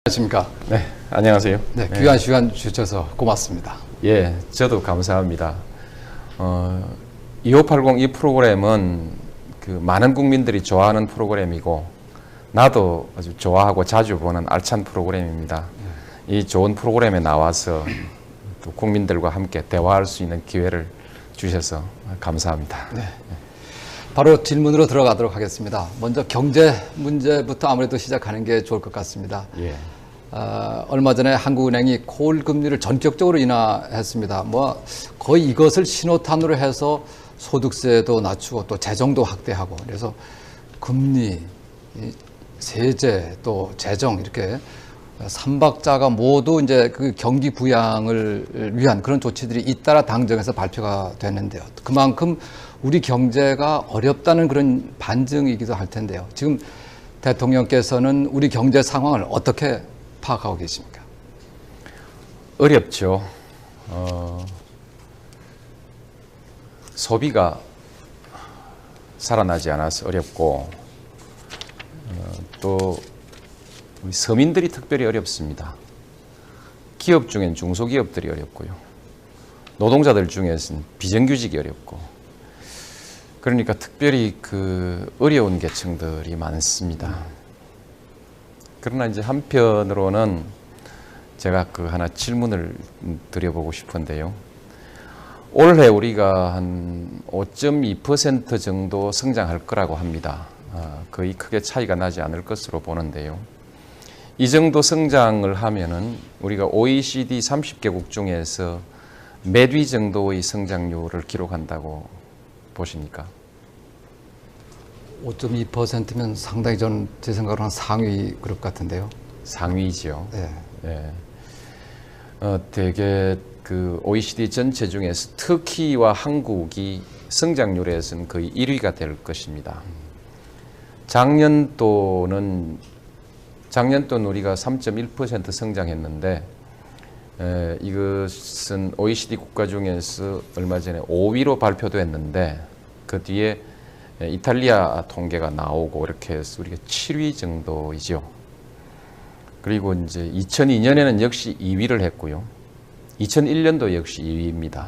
안녕하십니까? 네, 안녕하세요. 네, 귀한 시간 주셔서 고맙습니다. 예, 저도 감사합니다. 2580 이 프로그램은 그 많은 국민들이 좋아하는 프로그램이고 나도 아주 좋아하고 자주 보는 알찬 프로그램입니다. 이 좋은 프로그램에 나와서 또 국민들과 함께 대화할 수 있는 기회를 주셔서 감사합니다. 네. 바로 질문으로 들어가도록 하겠습니다. 먼저 경제 문제부터 아무래도 시작하는 게 좋을 것 같습니다. 예. 얼마 전에 한국은행이 콜 금리를 전격적으로 인하했습니다. 거의 이것을 신호탄으로 해서 소득세도 낮추고 또 재정도 확대하고, 그래서 금리, 세제 또 재정 이렇게 삼박자가 모두 이제 그 경기 부양을 위한 그런 조치들이 잇따라 당정에서 발표가 됐는데요. 그만큼 우리 경제가 어렵다는 그런 반증이기도 할 텐데요. 지금 대통령께서는 우리 경제 상황을 어떻게 파악하고 계십니까? 어렵죠. 소비가 살아나지 않아서 어렵고, 또 우리 서민들이 특별히 어렵습니다. 기업 중엔 중소기업들이 어렵고요. 노동자들 중에서는 비정규직이 어렵고, 그러니까 특별히 그 어려운 계층들이 많습니다. 그러나 이제 한편으로는 제가 그 하나 질문을 드려보고 싶은데요. 올해 우리가 한 5.2% 정도 성장할 거라고 합니다. 거의 크게 차이가 나지 않을 것으로 보는데요. 이 정도 성장을 하면은 우리가 OECD 30개국 중에서 몇 위 정도의 성장률을 기록한다고 보십니까? 5.2%면 상당히 제 생각으로 한 상위 그룹 같은데요. 상위죠. 네. 네. 되게 그 OECD 전체 중에서 터키와 한국이 성장률에서는 거의 1위가 될 것입니다. 작년도는 우리가 3.1% 성장했는데, 이것은 OECD 국가 중에서 얼마 전에 5위로 발표됐는데, 그 뒤에 이탈리아 통계가 나오고 이렇게 해서 우리가 7위 정도이죠. 그리고 이제 2002년에는 역시 2위를 했고요. 2001년도 역시 2위입니다.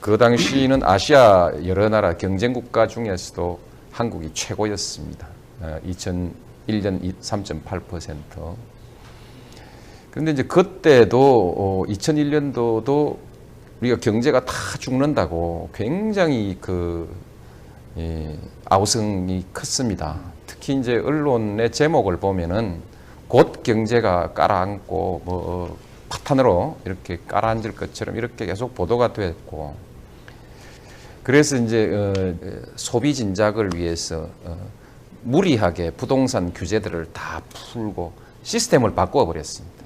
그 당시는 아시아 여러 나라 경쟁 국가 중에서도 한국이 최고였습니다. 2001년 3.8%. 그런데 이제 그때도 2001년도도 우리가 경제가 다 죽는다고 굉장히 아우성이 컸습니다. 특히 이제 언론의 제목을 보면은 곧 경제가 깔아앉고 파탄으로 이렇게 깔아앉을 것처럼 이렇게 계속 보도가 됐고, 그래서 이제 소비 진작을 위해서 무리하게 부동산 규제들을 다 풀고 시스템을 바꾸어 버렸습니다.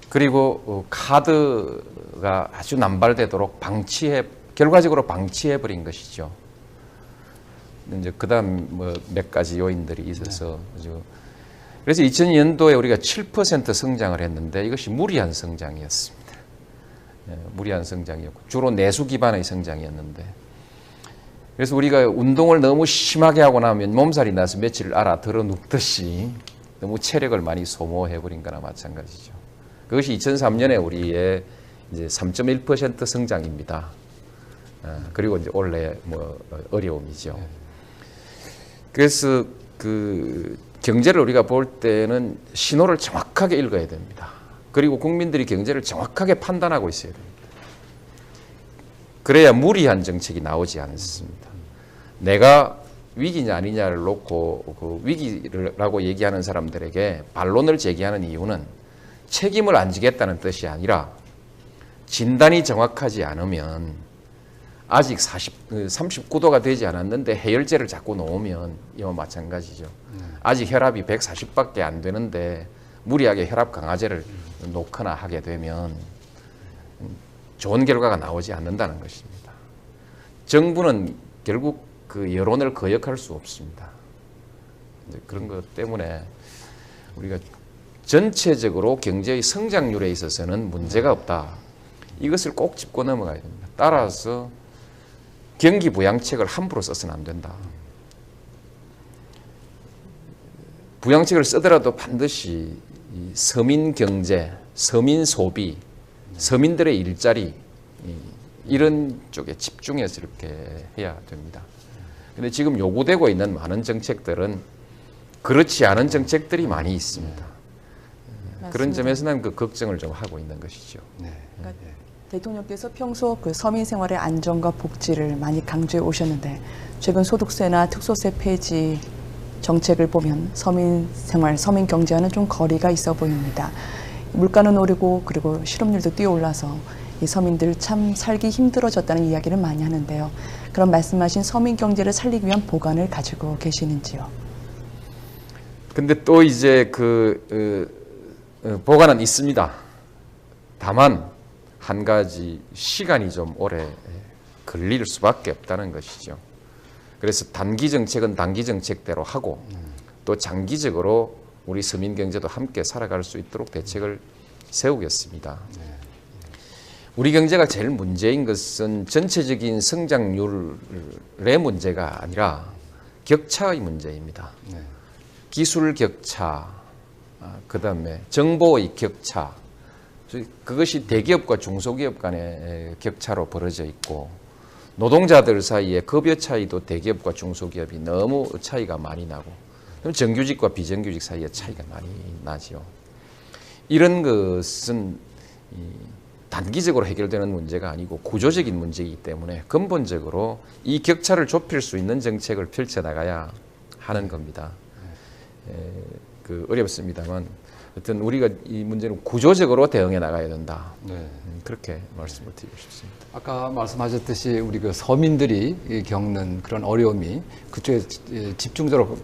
그리고 카드가 아주 남발되도록 결과적으로 방치해 버린 것이죠. 이제 그다음 몇 가지 요인들이 있어서, 그래서 2002년도에 우리가 7% 성장을 했는데 이것이 무리한 성장이었습니다. 무리한 성장이었고 주로 내수 기반의 성장이었는데, 그래서 우리가 운동을 너무 심하게 하고 나면 몸살이 나서 며칠 드러 눕듯이 너무 체력을 많이 소모해 버린 거나 마찬가지죠. 그것이 2003년에 우리의 이제 3.1% 성장입니다. 그리고 이제 올해 어려움이죠. 그래서 그 경제를 우리가 볼 때는 신호를 정확하게 읽어야 됩니다. 그리고 국민들이 경제를 정확하게 판단하고 있어야 됩니다. 그래야 무리한 정책이 나오지 않습니다. 내가 위기냐 아니냐를 놓고 그 위기라고 얘기하는 사람들에게 반론을 제기하는 이유는 책임을 안 지겠다는 뜻이 아니라, 진단이 정확하지 않으면 아직 39도가 되지 않았는데 해열제를 자꾸 놓으면 이와 마찬가지죠. 아직 혈압이 140밖에 안 되는데 무리하게 혈압 강화제를 놓거나 하게 되면 좋은 결과가 나오지 않는다는 것입니다. 정부는 결국 그 여론을 거역할 수 없습니다. 그런 것 때문에 우리가 전체적으로 경제의 성장률에 있어서는 문제가 없다. 이것을 꼭 짚고 넘어가야 됩니다. 따라서 경기 부양책을 함부로 써서는 안 된다. 부양책을 쓰더라도 반드시 이 서민 경제, 서민 소비, 서민들의 일자리 이런 쪽에 집중해서 이렇게 해야 됩니다. 근데 지금 요구되고 있는 많은 정책들은 그렇지 않은 정책들이 많이 있습니다. 그런 점에서는 그 걱정을 좀 하고 있는 것이죠. 네. 그러니까 대통령께서 평소 그 서민 생활의 안정과 복지를 많이 강조해 오셨는데 최근 소득세나 특소세 폐지 정책을 보면 서민 생활, 서민 경제와는 좀 거리가 있어 보입니다. 물가는 오르고 그리고 실업률도 뛰어올라서 이 서민들 참 살기 힘들어졌다는 이야기를 많이 하는데요. 그런 말씀하신 서민 경제를 살리기 위한 보관을 가지고 계시는지요? 근데 또 이제 보관은 있습니다. 다만 한 가지 시간이 좀 오래 걸릴 수밖에 없다는 것이죠. 그래서 단기 정책은 단기 정책대로 하고 또 장기적으로 우리 서민 경제도 함께 살아갈 수 있도록 대책을 세우겠습니다. 우리 경제가 제일 문제인 것은 전체적인 성장률의 문제가 아니라 격차의 문제입니다. 기술 격차, 그다음에 정보의 격차, 그것이 대기업과 중소기업 간의 격차로 벌어져 있고 노동자들 사이에 급여 차이도 대기업과 중소기업이 너무 차이가 많이 나고 정규직과 비정규직 사이에 차이가 많이 나죠. 이런 것은 단기적으로 해결되는 문제가 아니고 구조적인 문제이기 때문에 근본적으로 이 격차를 좁힐 수 있는 정책을 펼쳐나가야 하는 겁니다. 어렵습니다만 어떤 우리가 이 문제는 구조적으로 대응해 나가야 된다. 그렇게 말씀을 드리고 싶습니다. 아까 말씀하셨듯이 우리 그 서민들이 겪는 그런 어려움이 그쪽에 집중적으로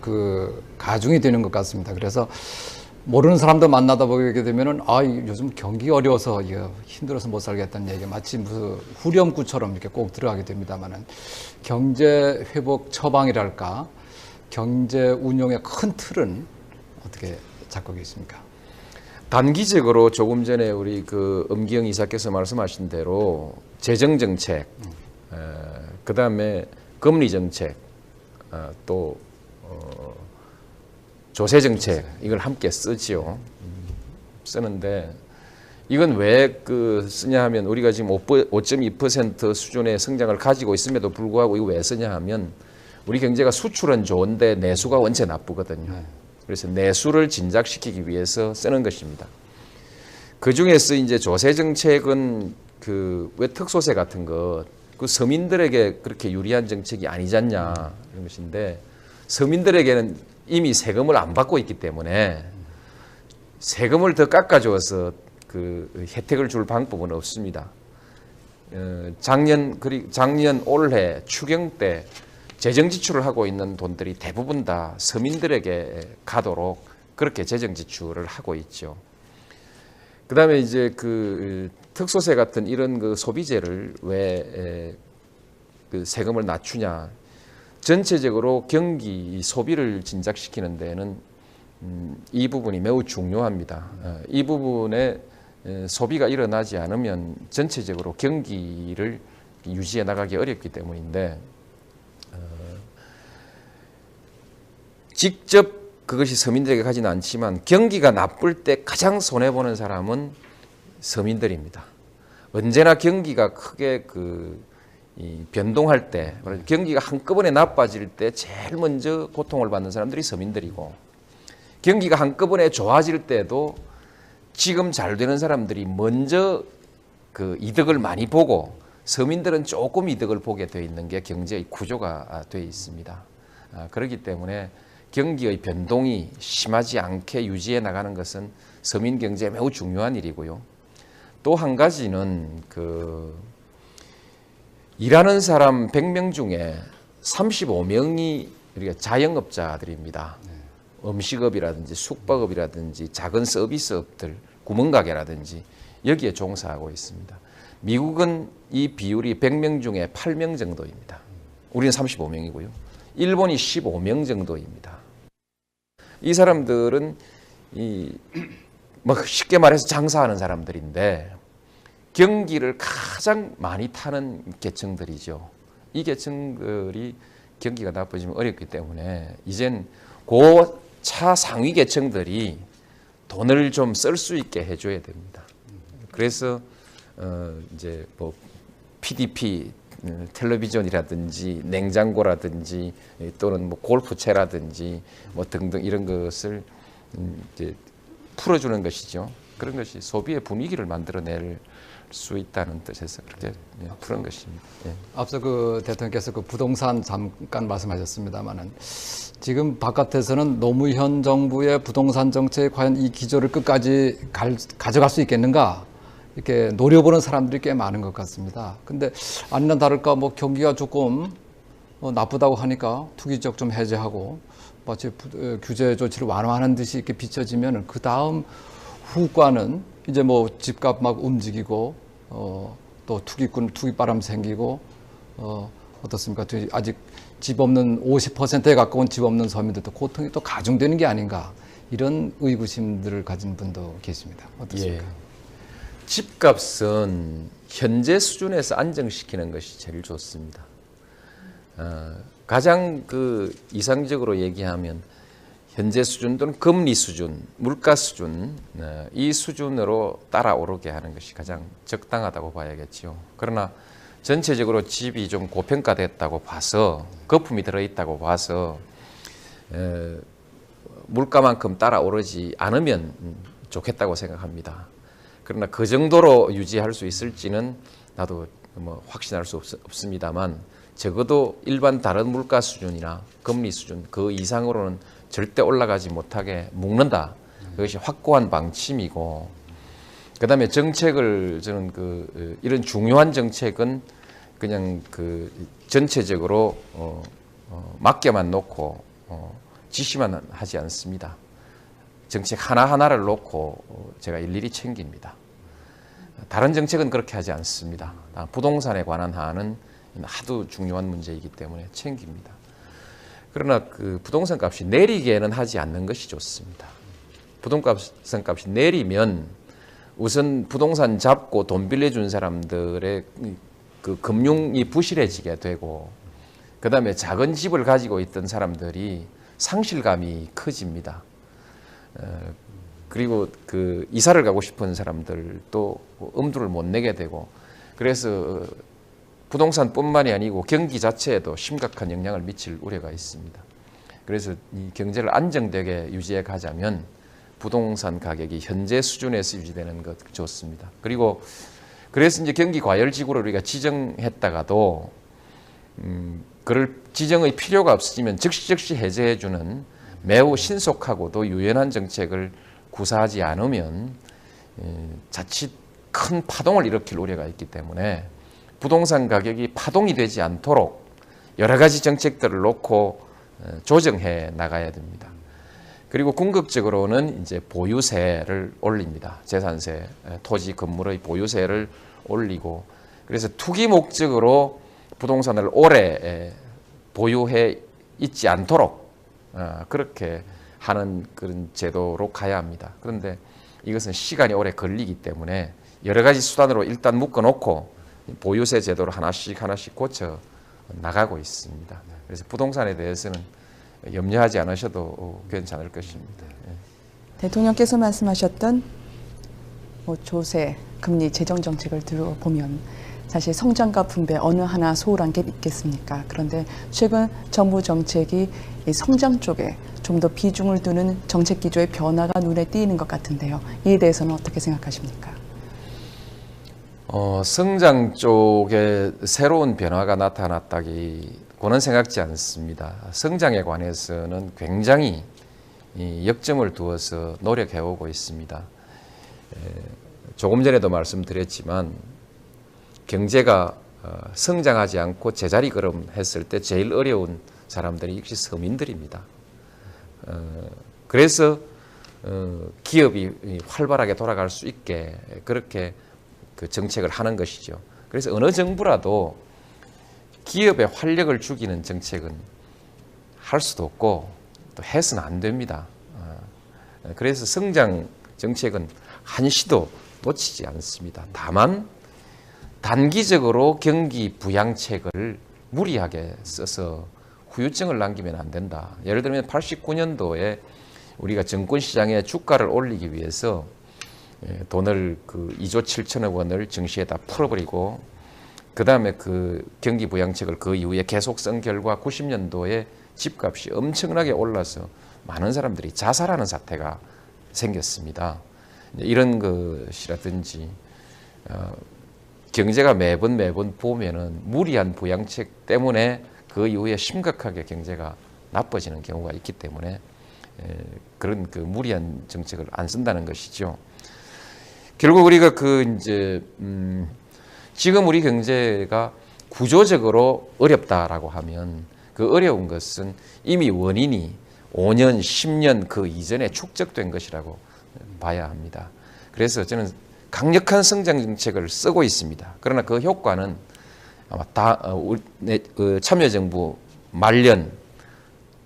가중이 되는 것 같습니다. 그래서 모르는 사람도 만나다 보게 되면은 요즘 경기 어려워서 힘들어서 못 살겠다는 얘기가 마치 무슨 후렴구처럼 이렇게 꼭 들어가게 됩니다만은 경제 회복 처방이랄까 경제 운용의 큰 틀은 어떻게 잡고 계십니까? 단기적으로 조금 전에 우리 엄기영 이사께서 말씀하신 대로 재정 정책, 그 다음에 금리 정책, 또 조세 정책 이걸 함께 쓰지요. 쓰는데 이건 왜 쓰냐 하면 우리가 지금 5.2% 수준의 성장을 가지고 있음에도 불구하고 이거 왜 쓰냐 하면 우리 경제가 수출은 좋은데 내수가 원체 나쁘거든요. 그래서 내수를 진작시키기 위해서 쓰는 것입니다. 그 중에서 이제 조세 정책은 왜 특소세 같은 것, 서민들에게 그렇게 유리한 정책이 아니지 않냐 이런 것인데 서민들에게는 이미 세금을 안 받고 있기 때문에 세금을 더 깎아줘서 혜택을 줄 방법은 없습니다. 작년 올해 추경 때 재정 지출을 하고 있는 돈들이 대부분 다 서민들에게 가도록 그렇게 재정 지출을 하고 있죠. 그다음에 이제 특소세 같은 이런 소비재를 왜 세금을 낮추냐? 전체적으로 경기 소비를 진작시키는 데는 이 부분이 매우 중요합니다. 이 부분에 소비가 일어나지 않으면 전체적으로 경기를 유지해 나가기 어렵기 때문인데 직접 그것이 서민들에게 가지는 않지만 경기가 나쁠 때 가장 손해보는 사람은 서민들입니다. 언제나 경기가 크게 변동할 때, 경기가 한꺼번에 나빠질 때 제일 먼저 고통을 받는 사람들이 서민들이고 경기가 한꺼번에 좋아질 때도 지금 잘 되는 사람들이 먼저 이득을 많이 보고 서민들은 조금 이득을 보게 되어 있는 게 경제의 구조가 되어 있습니다. 그렇기 때문에 경기의 변동이 심하지 않게 유지해 나가는 것은 서민 경제에 매우 중요한 일이고요. 또 한 가지는 일하는 사람 100명 중에 35명이 우리가 자영업자들입니다. 음식업이라든지 숙박업이라든지 작은 서비스업들, 구멍가게라든지 여기에 종사하고 있습니다. 미국은 이 비율이 100명 중에 8명 정도입니다. 우리는 35명이고요. 일본이 15명 정도입니다. 이 사람들은 쉽게 말해서 장사하는 사람들인데 경기를 가장 많이 타는 계층들이죠. 이 계층들이 경기가 나빠지면 어렵기 때문에 이젠 차상위 계층들이 돈을 좀 쓸 수 있게 해줘야 됩니다. 그래서 이제 뭐 PDP 텔레비전이라든지 냉장고라든지 또는 뭐 골프채라든지 뭐 등등 이런 것을 이제 풀어주는 것이죠. 그런 것이 소비의 분위기를 만들어낼 수 있다는 뜻에서 그렇게 푸는 것입니다. 예. 앞서 그 대통령께서 그 부동산 잠깐 말씀하셨습니다만은 지금 바깥에서는 노무현 정부의 부동산 정책이 과연 이 기조를 끝까지 가져갈 수 있겠는가 이렇게 노려보는 사람들이 꽤 많은 것 같습니다. 근데 아니나 다를까 뭐 경기가 조금 나쁘다고 하니까 투기적 좀 해제하고 마치 규제 조치를 완화하는 듯이 이렇게 비춰지면 그 다음 후과는 이제 뭐 집값 막 움직이고 또 투기바람 생기고 어떻습니까? 아직 집 없는 50%에 가까운 집 없는 서민들도 고통이 또 가중되는 게 아닌가 이런 의구심들을 가진 분도 계십니다. 어떻습니까? 예. 집값은 현재 수준에서 안정시키는 것이 제일 좋습니다. 가장 그 이상적으로 얘기하면 현재 수준 또는 금리 수준, 물가 수준 이 수준으로 따라오르게 하는 것이 가장 적당하다고 봐야겠죠. 그러나 전체적으로 집이 좀 고평가됐다고 봐서 거품이 들어있다고 봐서 물가만큼 따라오르지 않으면 좋겠다고 생각합니다. 그러나 그 정도로 유지할 수 있을지는 나도 뭐 확신할 수 없습니다만 적어도 일반 다른 물가 수준이나 금리 수준 그 이상으로는 절대 올라가지 못하게 묶는다. 그것이 확고한 방침이고 그다음에 정책을 저는 이런 중요한 정책은 그냥 그 전체적으로 맡겨만 놓고 지시만 하지 않습니다. 정책 하나하나를 놓고 제가 일일이 챙깁니다. 다른 정책은 그렇게 하지 않습니다. 부동산에 관한 한은 하도 중요한 문제이기 때문에 챙깁니다. 그러나 그 부동산 값이 내리게는 하지 않는 것이 좋습니다. 부동산 값이 내리면 우선 부동산 잡고 돈 빌려준 사람들의 그 금융이 부실해지게 되고 그 다음에 작은 집을 가지고 있던 사람들이 상실감이 커집니다. 그리고 그 이사를 가고 싶은 사람들도 엄두를 못 내게 되고 그래서 부동산뿐만이 아니고 경기 자체에도 심각한 영향을 미칠 우려가 있습니다. 그래서 이 경제를 안정되게 유지해 가자면 부동산 가격이 현재 수준에서 유지되는 것 좋습니다. 그리고 그래서 이제 경기 과열지구를 우리가 지정했다가도 그럴 지정의 필요가 없으면 즉시 해제해주는 매우 신속하고도 유연한 정책을 구사하지 않으면 자칫 큰 파동을 일으킬 우려가 있기 때문에 부동산 가격이 파동이 되지 않도록 여러 가지 정책들을 놓고 조정해 나가야 됩니다. 그리고 궁극적으로는 이제 보유세를 올립니다. 재산세, 토지, 건물의 보유세를 올리고 그래서 투기 목적으로 부동산을 오래 보유해 있지 않도록 그렇게 하는 그런 제도로 가야 합니다. 그런데 이것은 시간이 오래 걸리기 때문에 여러 가지 수단으로 일단 묶어놓고 보유세 제도를 하나씩 고쳐 나가고 있습니다. 그래서 부동산에 대해서는 염려하지 않으셔도 괜찮을 것입니다. 대통령께서 말씀하셨던 뭐 조세, 금리, 재정 정책을 들어보면 사실 성장과 분배 어느 하나 소홀한 게 있겠습니까? 그런데 최근 정부 정책이 이 성장 쪽에 좀 더 비중을 두는 정책 기조의 변화가 눈에 띄는 것 같은데요. 이에 대해서는 어떻게 생각하십니까? 성장 쪽에 새로운 변화가 나타났다고는 생각지 않습니다. 성장에 관해서는 굉장히 역점을 두어서 노력해오고 있습니다. 조금 전에도 말씀드렸지만 경제가 성장하지 않고 제자리 걸음했을 때 제일 어려운 사람들이 역시 서민들입니다. 그래서 기업이 활발하게 돌아갈 수 있게 그렇게 그 정책을 하는 것이죠. 그래서 어느 정부라도 기업에 활력을 죽이는 정책은 할 수도 없고 또 해서는 안 됩니다. 그래서 성장 정책은 한시도 놓치지 않습니다. 다만 단기적으로 경기 부양책을 무리하게 써서 후유증을 남기면 안 된다. 예를 들면 89년도에 우리가 증권시장에 주가를 올리기 위해서 돈을 그 2조 7천억 원을 증시에다 풀어버리고 그 다음에 그 경기 부양책을 그 이후에 계속 쓴 결과 90년도에 집값이 엄청나게 올라서 많은 사람들이 자살하는 사태가 생겼습니다. 이런 것이라든지 경제가 매번 보면은 무리한 부양책 때문에 그 이후에 심각하게 경제가 나빠지는 경우가 있기 때문에 그런 그 무리한 정책을 안 쓴다는 것이죠. 결국 우리가 지금 우리 경제가 구조적으로 어렵다라고 하면 그 어려운 것은 이미 원인이 5년, 10년 그 이전에 축적된 것이라고 봐야 합니다. 그래서 저는 강력한 성장 정책을 쓰고 있습니다. 그러나 그 효과는 아마 참여정부 말년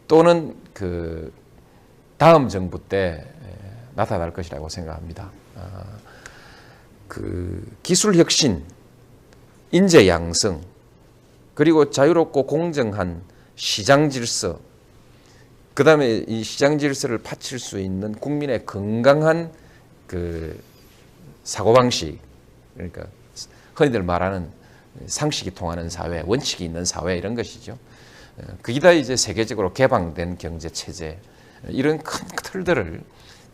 또는 그 다음 정부 때 나타날 것이라고 생각합니다. 그 기술 혁신, 인재 양성, 그리고 자유롭고 공정한 시장 질서, 그 다음에 이 시장 질서를 바칠 수 있는 국민의 건강한 그 사고방식, 그러니까 흔히들 말하는 상식이 통하는 사회, 원칙이 있는 사회 이런 것이죠. 그게 다 이제 세계적으로 개방된 경제 체제, 이런 큰 틀들을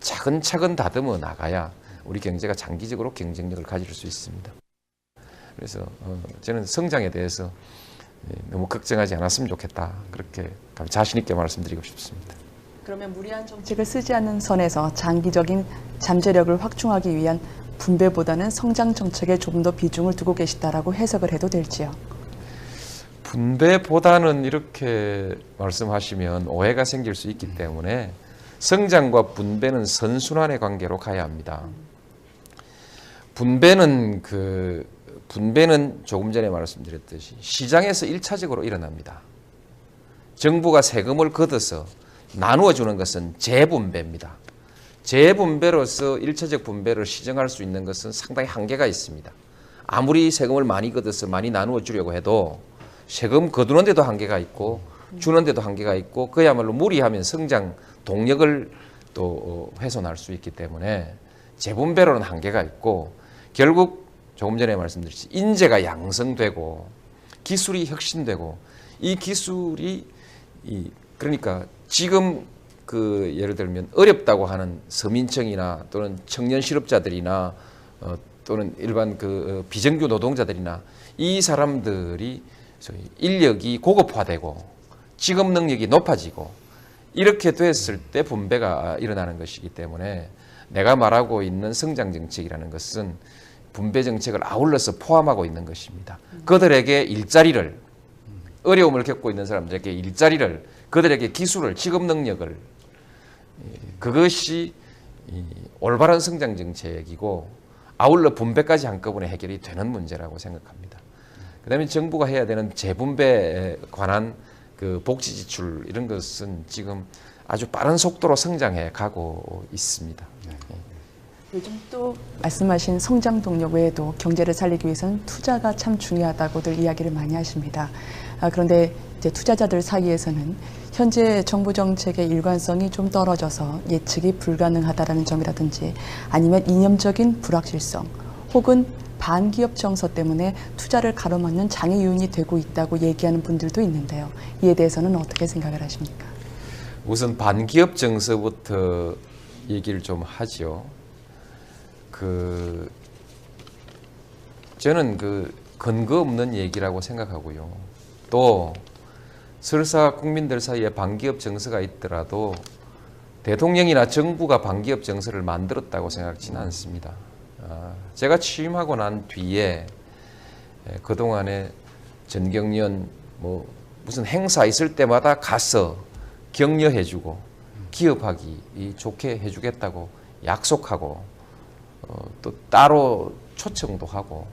차근차근 다듬어 나가야 우리 경제가 장기적으로 경쟁력을 가질 수 있습니다. 그래서 저는 성장에 대해서 너무 걱정하지 않았으면 좋겠다. 그렇게 자신 있게 말씀드리고 싶습니다. 그러면 무리한 정책을 쓰지 않는 선에서 장기적인 잠재력을 확충하기 위한 분배보다는 성장 정책에 조금 더 비중을 두고 계시다라고 해석을 해도 될지요? 분배보다는 이렇게 말씀하시면 오해가 생길 수 있기 때문에 성장과 분배는 선순환의 관계로 가야 합니다. 분배는 조금 전에 말씀드렸듯이 시장에서 1차적으로 일어납니다. 정부가 세금을 걷어서 나누어 주는 것은 재분배입니다. 재분배로서 1차적 분배를 시정할 수 있는 것은 상당히 한계가 있습니다. 아무리 세금을 많이 걷어서 많이 나누어 주려고 해도 세금 거두는 데도 한계가 있고 주는 데도 한계가 있고 그야말로 무리하면 성장 동력을 또 훼손할 수 있기 때문에 재분배로는 한계가 있고 결국 조금 전에 말씀드렸듯이 인재가 양성되고 기술이 혁신되고 이 기술이 그러니까 지금 그 예를 들면 어렵다고 하는 서민층이나 또는 청년 실업자들이나 또는 일반 그 비정규 노동자들이나 이 사람들이 인력이 고급화되고 직업 능력이 높아지고 이렇게 됐을 때 분배가 일어나는 것이기 때문에 내가 말하고 있는 성장 정책이라는 것은 분배 정책을 아울러서 포함하고 있는 것입니다. 그들에게 일자리를 어려움을 겪고 있는 사람들에게 일자리를 그들에게 기술을 직업 능력을 그것이 올바른 성장 정책이고 아울러 분배까지 한꺼번에 해결이 되는 문제라고 생각합니다. 그다음에 정부가 해야 되는 재분배에 관한 그 복지 지출 이런 것은 지금 아주 빠른 속도로 성장해 가고 있습니다. 요즘 또 말씀하신 성장 동력 외에도 경제를 살리기 위해서는 투자가 참 중요하다고들 이야기를 많이 하십니다. 그런데 이제 투자자들 사이에서는 현재 정부 정책의 일관성이 좀 떨어져서 예측이 불가능하다라는 점이라든지 아니면 이념적인 불확실성 혹은 반기업 정서 때문에 투자를 가로막는 장애 요인이 되고 있다고 얘기하는 분들도 있는데요. 이에 대해서는 어떻게 생각을 하십니까? 우선 반기업 정서부터 얘기를 좀 하죠. 저는 근거 없는 얘기라고 생각하고요. 또 설사 국민들 사이에 반기업 정서가 있더라도 대통령이나 정부가 반기업 정서를 만들었다고 생각지는 않습니다. 제가 취임하고 난 뒤에 그동안에 전경련 무슨 행사 있을 때마다 가서 격려해주고 기업하기 좋게 해주겠다고 약속하고 또 따로 초청도 하고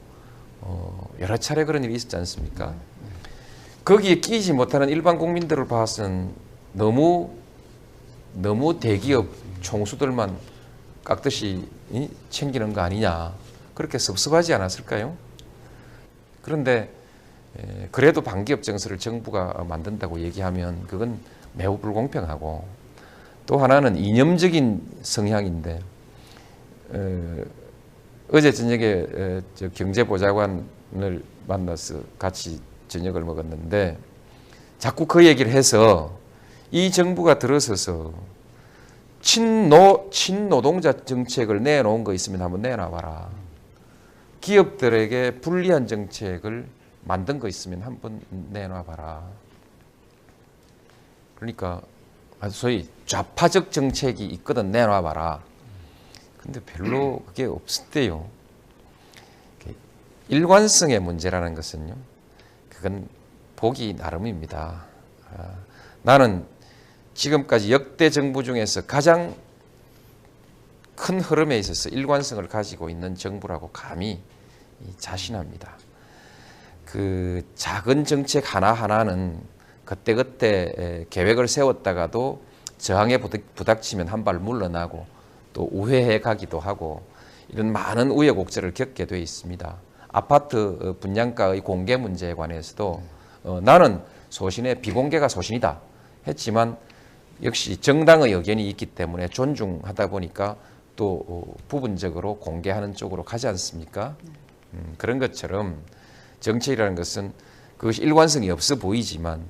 여러 차례 그런 일이 있었지 않습니까? 거기에 끼지 못하는 일반 국민들을 봐서는 너무 대기업 총수들만 깍듯이 챙기는 거 아니냐 그렇게 섭섭하지 않았을까요? 그런데 그래도 반기업 정서를 정부가 만든다고 얘기하면 그건 매우 불공평하고 또 하나는 이념적인 성향인데 어제 저녁에 저 경제보좌관을 만나서 같이 저녁을 먹었는데 자꾸 그 얘기를 해서 이 정부가 들어서서 친노동자 정책을 내놓은 거 있으면 한번 내놔봐라. 기업들에게 불리한 정책을 만든 거 있으면 한번 내놔봐라. 그러니까 소위 좌파적 정책이 있거든 내놔봐라. 근데 별로 그게 없었대요. 일관성의 문제라는 것은요, 그건 보기 나름입니다. 나는 지금까지 역대 정부 중에서 가장 큰 흐름에 있어서 일관성을 가지고 있는 정부라고 감히 자신합니다. 그 작은 정책 하나하나는 그때그때 계획을 세웠다가도 저항에 부닥치면 한 발 물러나고 또 우회해 가기도 하고 이런 많은 우여곡절을 겪게 돼 있습니다. 아파트 분양가의 공개 문제에 관해서도 나는 소신에 비공개가 소신이다 했지만 역시 정당의 의견이 있기 때문에 존중하다 보니까 또 부분적으로 공개하는 쪽으로 가지 않습니까? 그런 것처럼 정책이라는 것은 그것이 일관성이 없어 보이지만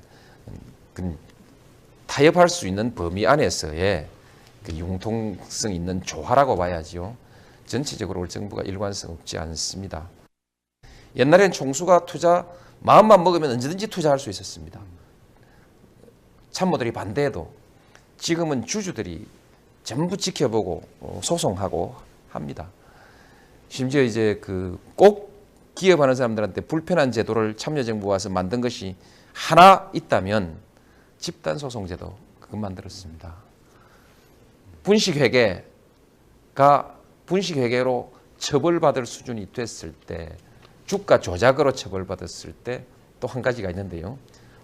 타협할 수 있는 범위 안에서의 그 융통성 있는 조화라고 봐야지요. 전체적으로 우리 정부가 일관성 없지 않습니다. 옛날엔 총수가 투자 마음만 먹으면 언제든지 투자할 수 있었습니다. 참모들이 반대해도 지금은 주주들이 전부 지켜보고 소송하고 합니다. 심지어 이제 그 꼭 기업하는 사람들한테 불편한 제도를 참여정부가 와서 만든 것이 하나 있다면 집단소송제도 그것 만들었습니다. 분식회계로 처벌받을 수준이 됐을 때, 주가 조작으로 처벌받았을 때 또 한 가지가 있는데요.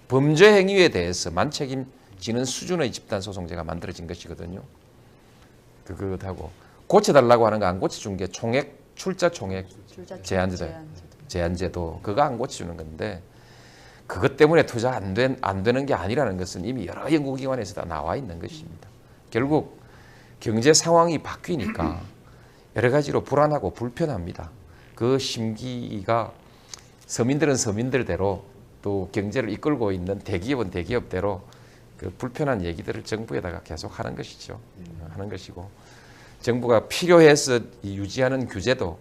범죄 행위에 대해서만 책임지는 수준의 집단소송제가 만들어진 것이거든요. 그것하고 고쳐달라고 하는 거 안 고쳐준 게 출자 총액 제한제도 그거 안 고쳐주는 건데 그것 때문에 투자 안 되는 게 아니라는 것은 이미 여러 연구기관에서 다 나와 있는 것입니다. 결국 경제 상황이 바뀌니까 여러 가지로 불안하고 불편합니다. 그 심기가 서민들은 서민들대로 또 경제를 이끌고 있는 대기업은 대기업대로 그 불편한 얘기들을 정부에다가 계속 하는 것이죠. 하는 것이고 정부가 필요해서 유지하는 규제도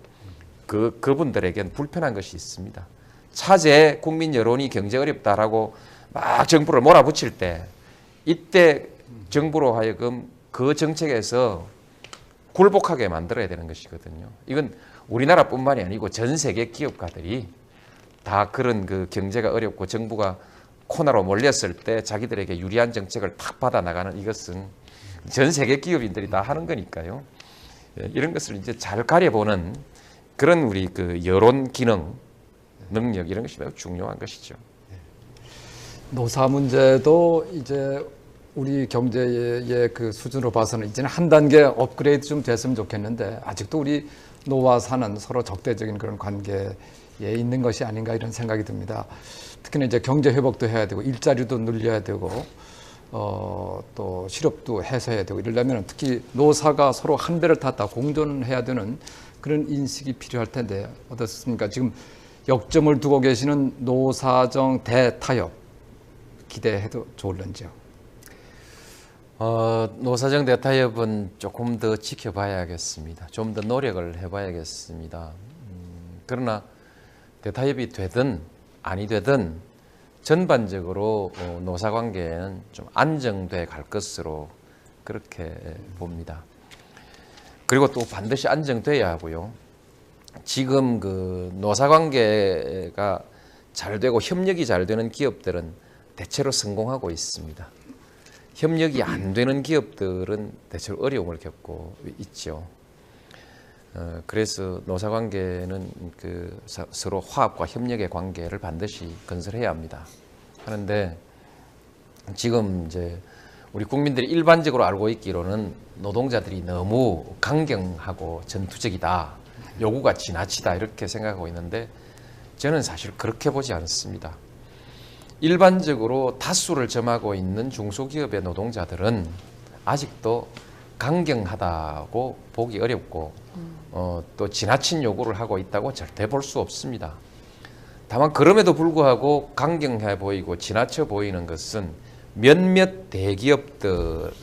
그분들에겐 불편한 것이 있습니다. 차제 국민 여론이 경제 어렵다라고 막 정부를 몰아붙일 때 이때 정부로 하여금 그 정책에서 굴복하게 만들어야 되는 것이거든요. 이건 우리나라뿐만이 아니고 전 세계 기업가들이 다 그런 그 경제가 어렵고 정부가 코너로 몰렸을 때 자기들에게 유리한 정책을 탁 받아 나가는 이것은 전 세계 기업인들이 다 하는 거니까요. 이런 것을 이제 잘 가려보는 그런 우리 그 여론 기능, 능력 이런 것이 매우 중요한 것이죠. 노사 문제도 이제 우리 경제의 그 수준으로 봐서는 이제는 한 단계 업그레이드 좀 됐으면 좋겠는데 아직도 우리 노와 사는 서로 적대적인 그런 관계에 있는 것이 아닌가 이런 생각이 듭니다. 특히나 이제 경제 회복도 해야 되고 일자리도 늘려야 되고 또 실업도 해소해야 되고 이러려면 특히 노사가 서로 한 배를 탔다 공존해야 되는 그런 인식이 필요할 텐데 어떻습니까? 지금 역점을 두고 계시는 노사정 대타협 기대해도 좋을런지요? 노사정 대타협은 조금 더 지켜봐야겠습니다. 좀 더 노력을 해봐야겠습니다. 그러나 대타협이 되든 아니 되든 전반적으로 노사관계는 좀 안정돼 갈 것으로 그렇게 봅니다. 그리고 또 반드시 안정돼야 하고요. 지금 그 노사관계가 잘 되고 협력이 잘 되는 기업들은 대체로 성공하고 있습니다. 협력이 안 되는 기업들은 대체로 어려움을 겪고 있죠. 그래서 노사관계는 그 서로 화합과 협력의 관계를 반드시 건설해야 합니다. 하는데 지금 이제 우리 국민들이 일반적으로 알고 있기로는 노동자들이 너무 강경하고 전투적이다, 요구가 지나치다 이렇게 생각하고 있는데 저는 사실 그렇게 보지 않습니다. 일반적으로 다수를 점하고 있는 중소기업의 노동자들은 아직도 강경하다고 보기 어렵고 또 지나친 요구를 하고 있다고 절대 볼 수 없습니다. 다만 그럼에도 불구하고 강경해 보이고 지나쳐 보이는 것은 몇몇 대기업들의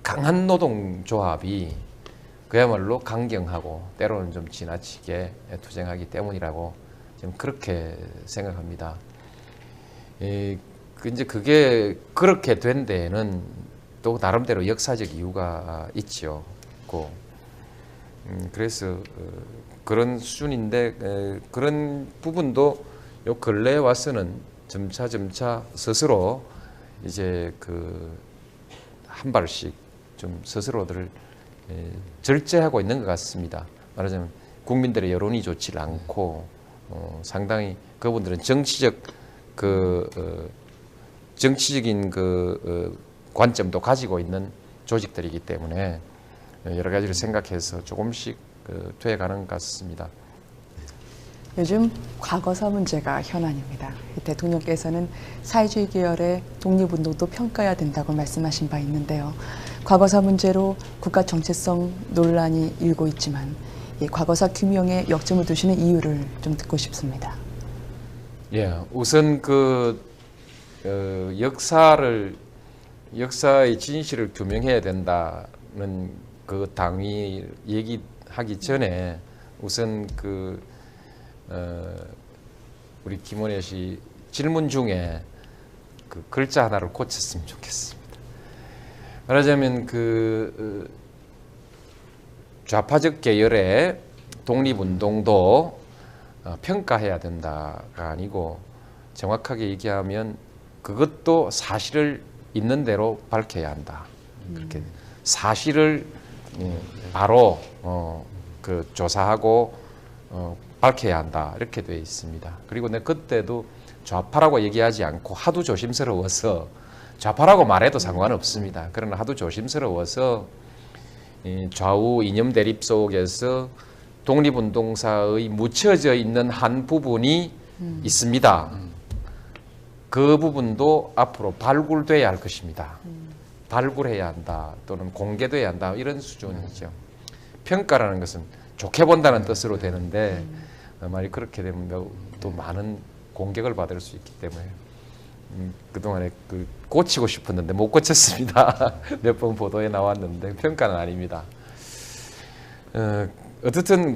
강한 노동조합이 그야말로 강경하고 때로는 좀 지나치게 투쟁하기 때문이라고 좀 그렇게 생각합니다. 이제 그게 그렇게 된 데에는 또 나름대로 역사적 이유가 있죠. 그래서 그런 수준인데 그런 부분도 요 근래에 와서는 점차 스스로 이제 한 발씩 좀 스스로들을 절제하고 있는 것 같습니다. 말하자면 국민들의 여론이 좋지 않고 상당히 그분들은 정치적인 관점도 가지고 있는 조직들이기 때문에 여러 가지를 생각해서 조금씩 퇴해가는 것 같습니다. 요즘 과거사 문제가 현안입니다. 대통령께서는 사회주의 계열의 독립운동도 평가해야 된다고 말씀하신 바 있는데요. 과거사 문제로 국가 정체성 논란이 일고 있지만 이 과거사 규명에 역점을 두시는 이유를 좀 듣고 싶습니다. 예, 우선 역사의 진실을 규명해야 된다는 그 당이 얘기하기 전에 우선 우리 김원혜 씨 질문 중에 글자 하나를 고쳤으면 좋겠습니다. 말하자면 좌파적 계열의 독립운동도 평가해야 된다가 아니고 정확하게 얘기하면 그것도 사실을 있는 대로 밝혀야 한다. 그렇게 사실을 바로 조사하고 밝혀야 한다. 이렇게 되어 있습니다. 그리고 내가 그때도 좌파라고 얘기하지 않고 하도 조심스러워서 좌파라고 말해도 상관없습니다. 그러나 하도 조심스러워서 좌우 이념 대립 속에서 독립운동사의 묻혀져 있는 한 부분이 있습니다. 그 부분도 앞으로 발굴돼야 할 것입니다. 발굴해야 한다 또는 공개돼야 한다 이런 수준이죠. 평가라는 것은 좋게 본다는 뜻으로 되는데 만약 그렇게 되면 또 많은 공격을 받을 수 있기 때문에 그동안에 고치고 싶었는데 못 고쳤습니다. 몇 번 보도에 나왔는데 평가는 아닙니다. 어쨌든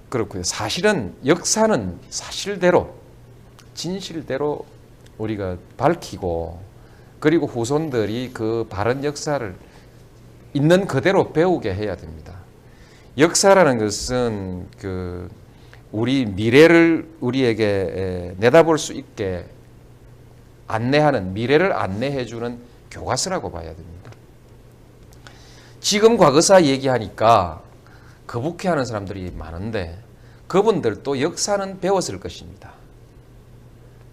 그렇고요. 사실은 역사는 사실대로 진실대로 우리가 밝히고 그리고 후손들이 그 바른 역사를 있는 그대로 배우게 해야 됩니다. 역사라는 것은 우리 미래를 우리에게 내다볼 수 있게 안내하는 미래를 안내해주는 교과서라고 봐야 됩니다. 지금 과거사 얘기하니까 거북해하는 사람들이 많은데 그분들도 역사는 배웠을 것입니다.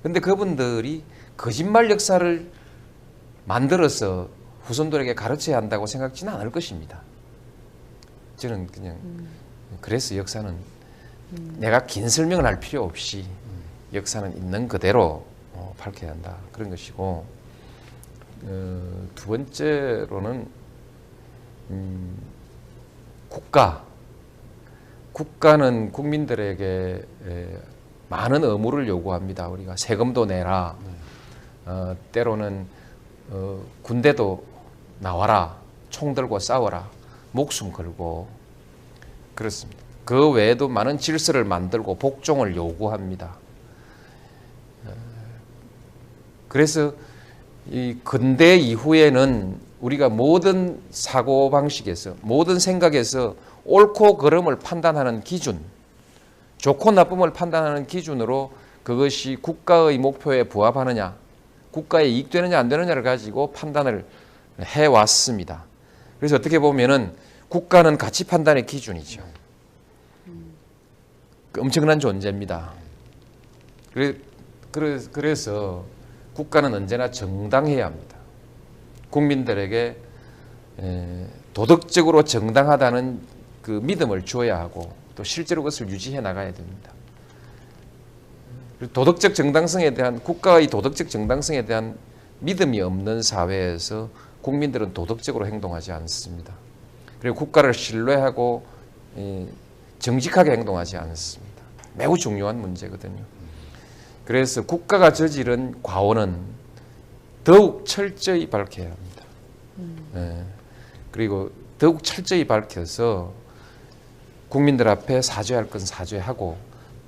그런데 그분들이 거짓말 역사를 만들어서 후손들에게 가르쳐야 한다고 생각지는 않을 것입니다. 저는 그냥 그래서 역사는 내가 긴 설명을 할 필요 없이 역사는 있는 그대로 밝혀야 한다. 그런 것이고 두 번째로는 국가는 국민들에게 많은 의무를 요구합니다. 우리가 세금도 내라. 때로는 군대도 나와라. 총 들고 싸워라. 목숨 걸고 그렇습니다. 그 외에도 많은 질서를 만들고 복종을 요구합니다. 그래서 이 근대 이후에는 우리가 모든 사고방식에서 모든 생각에서 옳고 그름을 판단하는 기준, 좋고 나쁨을 판단하는 기준으로 그것이 국가의 목표에 부합하느냐, 국가에 이익되느냐 안 되느냐를 가지고 판단을 해왔습니다. 그래서 어떻게 보면은 국가는 가치 판단의 기준이죠. 엄청난 존재입니다. 그래서 국가는 언제나 정당해야 합니다. 국민들에게 도덕적으로 정당하다는 그 믿음을 주어야 하고 또 실제로 그것을 유지해 나가야 됩니다. 도덕적 정당성에 대한 국가의 도덕적 정당성에 대한 믿음이 없는 사회에서 국민들은 도덕적으로 행동하지 않습니다. 그리고 국가를 신뢰하고 정직하게 행동하지 않습니다. 매우 중요한 문제거든요. 그래서 국가가 저지른 과오는 더욱 철저히 밝혀야 합니다. 네. 그리고 더욱 철저히 밝혀서 국민들 앞에 사죄할 건 사죄하고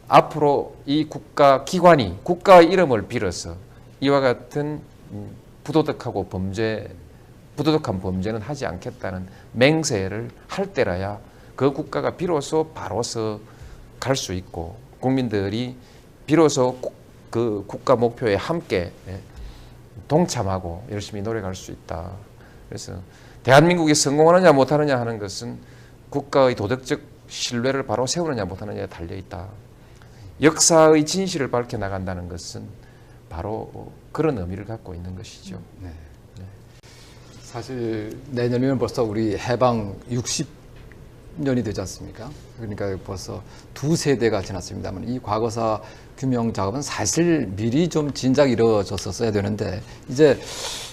앞으로 이 국가 기관이 국가의 이름을 빌어서 이와 같은 부도덕한 범죄는 하지 않겠다는 맹세를 할 때라야 그 국가가 비로소 바로서 갈 수 있고 국민들이 비로소 그 국가 목표에 함께 동참하고 열심히 노력할 수 있다. 그래서 대한민국이 성공하느냐 못하느냐 하는 것은 국가의 도덕적 신뢰를 바로 세우느냐 못하느냐에 달려있다. 역사의 진실을 밝혀나간다는 것은 바로 그런 의미를 갖고 있는 것이죠. 네. 사실 내년이면 벌써 우리 해방 60년이 되지 않습니까? 그러니까 벌써 두 세대가 지났습니다만 이 과거사 규명 작업은 사실 미리 좀 진작 이루어졌었어야 되는데 이제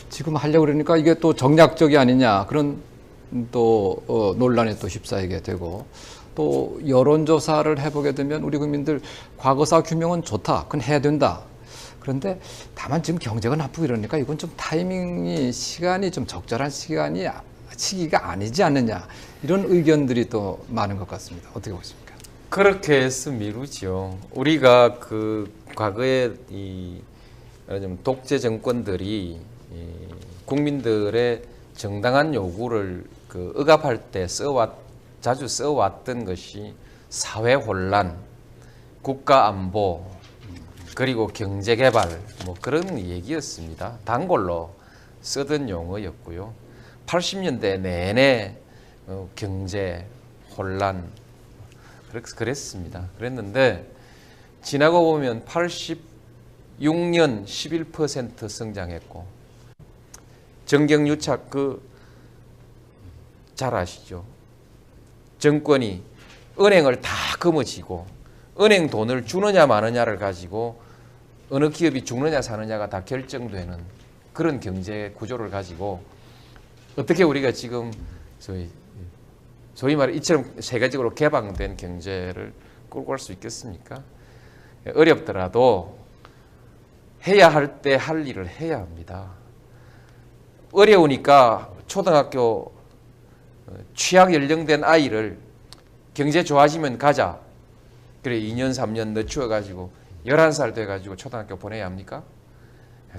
지금 하려고 그러니까 이게 또 정략적이 아니냐 그런 또 논란에 또 휩싸이게 되고 또 여론조사를 해보게 되면 우리 국민들 과거사 규명은 좋다, 그건 해야 된다. 그런데 다만 지금 경제가 나쁘고 이러니까 이건 좀 타이밍이 시간이 좀 적절한 시기가 아니지 않느냐 이런 의견들이 또 많은 것 같습니다. 어떻게 보십니까? 그렇게 해서 미루죠. 우리가 그 과거에 이 독재 정권들이 국민들의 정당한 요구를 그 억압할 때 자주 써왔던 것이 사회 혼란, 국가 안보, 그리고 경제 개발 뭐 그런 얘기였습니다. 단골로 쓰던 용어였고요. 80년대 내내 경제 혼란 그랬습니다. 그랬는데 지나고 보면 86년 11% 성장했고 정경유착 잘 아시죠? 정권이 은행을 다 거머쥐고 은행 돈을 주느냐 마느냐를 가지고 어느 기업이 죽느냐 사느냐가 다 결정되는 그런 경제 구조를 가지고 어떻게 우리가 지금 소위 말해 이처럼 세계적으로 개방된 경제를 끌고 갈 수 있겠습니까? 어렵더라도 해야 할 때 할 일을 해야 합니다. 어려우니까 초등학교 취약 연령된 아이를 경제 좋아지면 가자. 그래 2년 3년 늦추어가지고 11살 돼가지고 초등학교 보내야 합니까?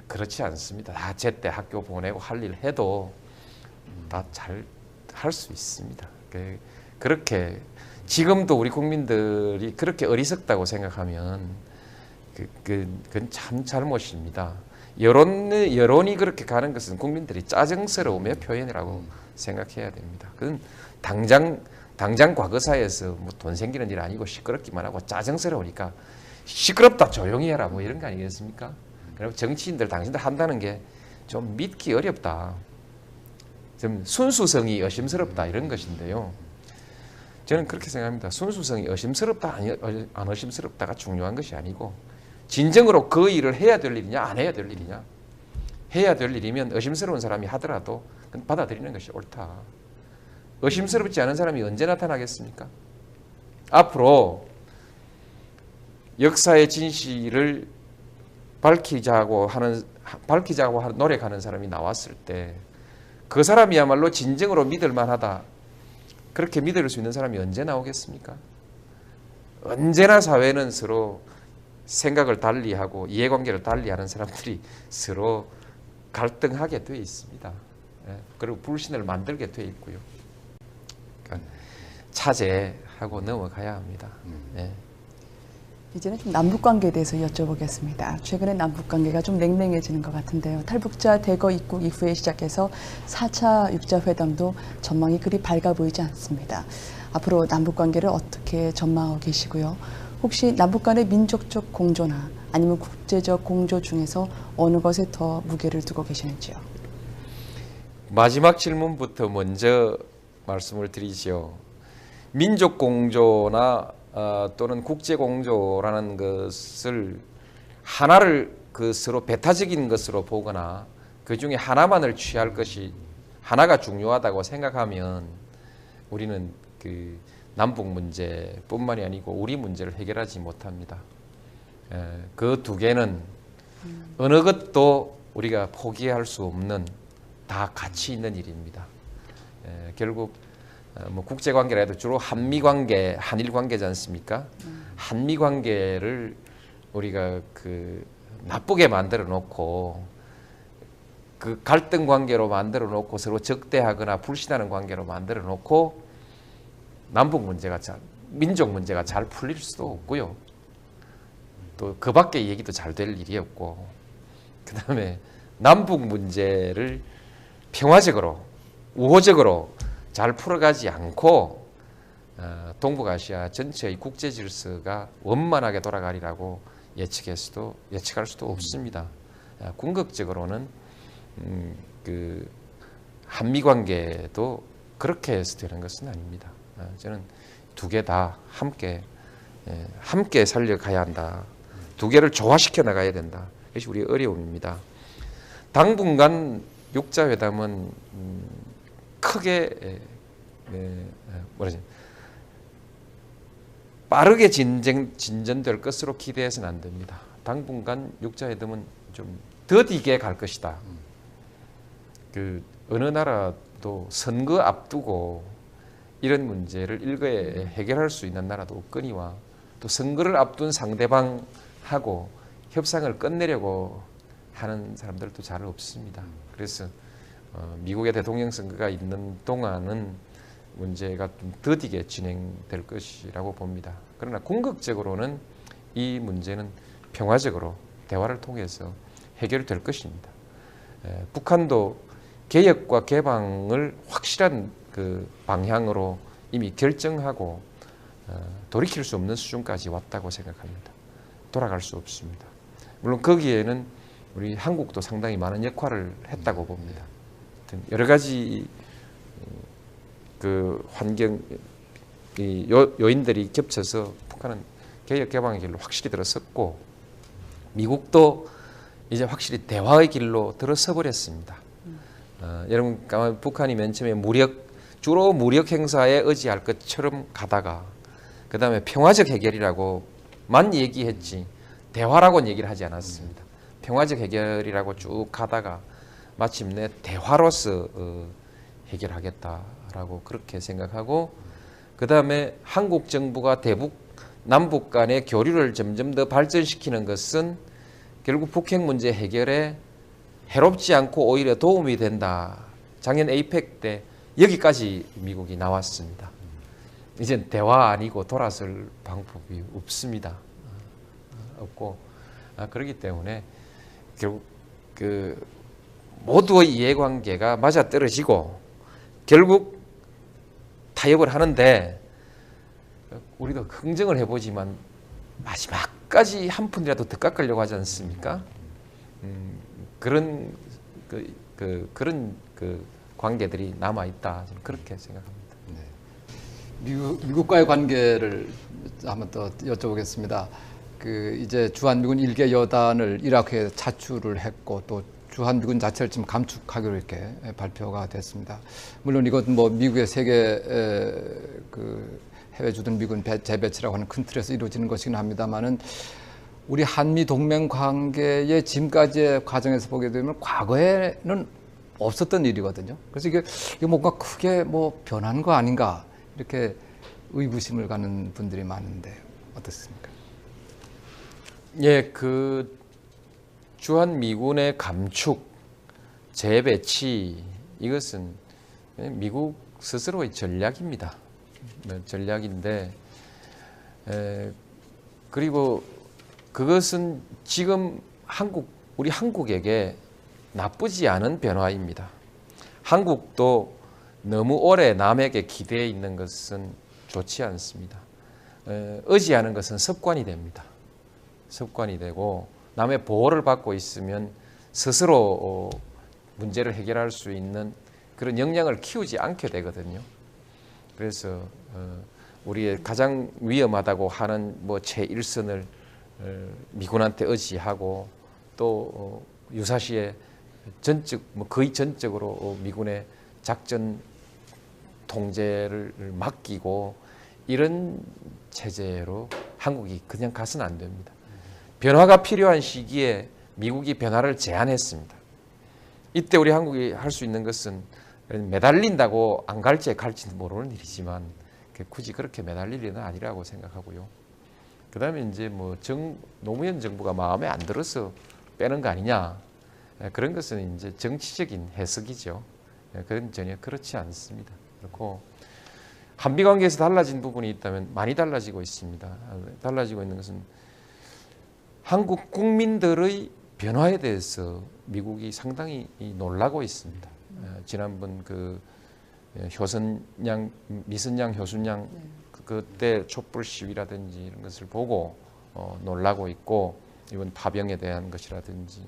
그렇지 않습니다. 다 제때 학교 보내고 할 일 해도 다 잘 할 수 있습니다. 그렇게 지금도 우리 국민들이 그렇게 어리석다고 생각하면 그건 참 잘못입니다. 여론이 그렇게 가는 것은 국민들이 짜증스러움의 표현이라고 생각해야 됩니다. 그건 당장 과거사에서 뭐 돈 생기는 일 아니고 시끄럽기만 하고 짜증스러우니까 시끄럽다 조용히 해라 뭐 이런 거 아니겠습니까? 그리고 정치인들 당신들 한다는 게 좀 믿기 어렵다. 좀 순수성이 의심스럽다 이런 것인데요. 저는 그렇게 생각합니다. 순수성이 의심스럽다 안 의심스럽다가 중요한 것이 아니고 진정으로 그 일을 해야 될 일이냐 안 해야 될 일이냐. 해야 될 일이면 의심스러운 사람이 하더라도 그건 받아들이는 것이 옳다. 의심스럽지 않은 사람이 언제 나타나겠습니까? 앞으로 역사의 진실을 밝히자고 노력하는 사람이 나왔을 때 그 사람이야말로 진정으로 믿을 만하다. 그렇게 믿을 수 있는 사람이 언제 나오겠습니까? 언제나 사회는 서로 생각을 달리하고 이해관계를 달리하는 사람들이 서로 갈등하게 돼 있습니다. 그리고 불신을 만들게 돼 있고요. 그러니까 차제하고 넘어가야 합니다. 이제는 좀 남북관계에 대해서 여쭤보겠습니다. 최근에 남북관계가 좀 냉랭해지는 것 같은데요. 탈북자 대거 입국 이후에 시작해서 4차 6자 회담도 전망이 그리 밝아 보이지 않습니다. 앞으로 남북관계를 어떻게 전망하고 계시고요. 혹시 남북 간의 민족적 공조나 아니면 국제적 공조 중에서 어느 것에 더 무게를 두고 계시는지요? 마지막 질문부터 먼저 말씀을 드리죠. 민족 공조나 또는 국제 공조라는 것을 하나를 그 서로 배타적인 것으로 보거나 그 중에 하나만을 취할 것이 하나가 중요하다고 생각하면 우리는 그 남북 문제뿐만이 아니고 우리 문제를 해결하지 못합니다. 그 두 개는 어느 것도 우리가 포기할 수 없는 다 가치 있는 일입니다. 결국 뭐 국제 관계라 해도 주로 한미 관계, 한일 관계지 않습니까? 한미 관계를 우리가 그 나쁘게 만들어 놓고 그 갈등 관계로 만들어 놓고 서로 적대하거나 불신하는 관계로 만들어 놓고 남북 문제가 민족 문제가 잘 풀릴 수도 없고요. 또 그 밖에 얘기도 잘 될 일이 없고, 그 다음에 남북 문제를 평화적으로 우호적으로 잘 풀어가지 않고 동북아시아 전체의 국제 질서가 원만하게 돌아가리라고 예측할 수도 없습니다. 궁극적으로는 그 한미 관계도 그렇게 해서 되는 것은 아닙니다. 저는 두 개 다 함께 살려가야 한다. 두 개를 조화시켜 나가야 된다. 이것이 우리의 어려움입니다. 당분간 육자회담은 크게 빠르게 진전될 것으로 기대해서는 안 됩니다. 당분간 육자회담은 좀 더디게 갈 것이다. 그 어느 나라도 선거 앞두고 이런 문제를 일거에 해결할 수 있는 나라도 없거니와 또 선거를 앞둔 상대방하고 협상을 끝내려고 하는 사람들도 잘 없습니다. 그래서 미국의 대통령 선거가 있는 동안은 문제가 좀 더디게 진행될 것이라고 봅니다. 그러나 궁극적으로는 이 문제는 평화적으로 대화를 통해서 해결될 것입니다. 북한도 개혁과 개방을 확실한 그 방향으로 이미 결정하고 돌이킬 수 없는 수준까지 왔다고 생각합니다. 돌아갈 수 없습니다. 물론 거기에는 우리 한국도 상당히 많은 역할을 했다고 봅니다. 여러 가지 그 환경 요인들이 겹쳐서 북한은 개혁 개방의 길로 확실히 들어섰고 미국도 이제 확실히 대화의 길로 들어서 버렸습니다. 여러분 북한이 맨 처음에 주로 무력 행사에 의지할 것처럼 가다가 그 다음에 평화적 해결이라고만 얘기했지 대화라고는 얘기를 하지 않았습니다. 평화적 해결이라고 쭉 가다가 마침내 대화로서 해결하겠다라고 그렇게 생각하고 그 다음에 한국 정부가 대북 남북 간의 교류를 점점 더 발전시키는 것은 결국 북핵 문제 해결에 해롭지 않고 오히려 도움이 된다. 작년 에이펙 때 여기까지 미국이 나왔습니다. 이젠 대화 아니고 돌아설 방법이 없습니다. 없고 그렇기 때문에 결국 그 모두의 이해관계가 맞아떨어지고 결국 타협을 하는데 우리도 긍정을 해보지만 마지막까지 한 푼이라도 더 깎으려고 하지 않습니까? 그런 그런 관계들이 남아 있다. 저는 그렇게 생각합니다. 네. 미국과의 관계를 한번 더 여쭤보겠습니다. 그 이제 주한미군 1개 여단을 이라크에 차출을 했고 또 주한미군 자체를 지금 감축하기로 이렇게 발표가 됐습니다. 물론 이건 뭐 미국의 세계 그 해외 주둔 미군 재배치라고 하는 큰 틀에서 이루어지는 것이긴 합니다만은 우리 한미 동맹 관계의 지금까지의 과정에서 보게 되면 과거에는 없었던 일이거든요. 그래서 이게 뭔가 크게 뭐 변한 거 아닌가 이렇게 의구심을 갖는 분들이 많은데 어떻습니까? 예, 그 주한 미군의 감축, 재배치 이것은 미국 스스로의 전략입니다. 전략인데 그리고 그것은 지금 우리 한국에게 나쁘지 않은 변화입니다. 한국도 너무 오래 남에게 기대해 있는 것은 좋지 않습니다. 의지하는 것은 습관이 됩니다. 습관이 되고 남의 보호를 받고 있으면 스스로 문제를 해결할 수 있는 그런 역량을 키우지 않게 되거든요. 그래서 우리의 가장 위험하다고 하는 뭐 제1선을 미군한테 의지하고 또 유사시에 거의 전적으로 미군의 작전 통제를 맡기고 이런 체제로 한국이 그냥 가서는 안 됩니다. 변화가 필요한 시기에 미국이 변화를 제안했습니다. 이때 우리 한국이 할 수 있는 것은 매달린다고 안 갈지는 모르는 일이지만 굳이 그렇게 매달릴 일은 아니라고 생각하고요. 그 다음에 이제 뭐 노무현 정부가 마음에 안 들어서 빼는 거 아니냐. 그런 것은 이제 정치적인 해석이죠. 그건 전혀 그렇지 않습니다. 그렇고 한미 관계에서 달라진 부분이 있다면 많이 달라지고 있습니다. 달라지고 있는 것은 한국 국민들의 변화에 대해서 미국이 상당히 놀라고 있습니다. 지난번 그 미선양 효순양 그때 촛불 시위라든지 이런 것을 보고 놀라고 있고 이번 파병에 대한 것이라든지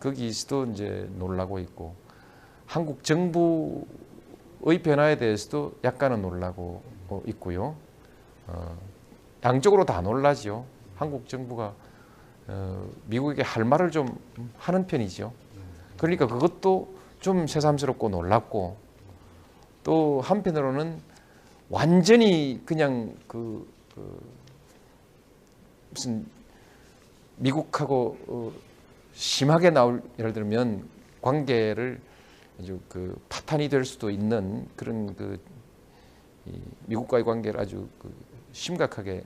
거기서도 이제 놀라고 있고 한국 정부의 변화에 대해서도 약간은 놀라고 있고요. 양쪽으로 다 놀라죠. 한국 정부가 미국에게 할 말을 좀 하는 편이죠. 그러니까 그것도 좀 새삼스럽고 놀랍고 또 한편으로는 완전히 그냥 무슨 미국하고 심하게 나올 예를 들면 관계를 아주 파탄이 될 수도 있는 그런 미국과의 관계를 아주 심각하게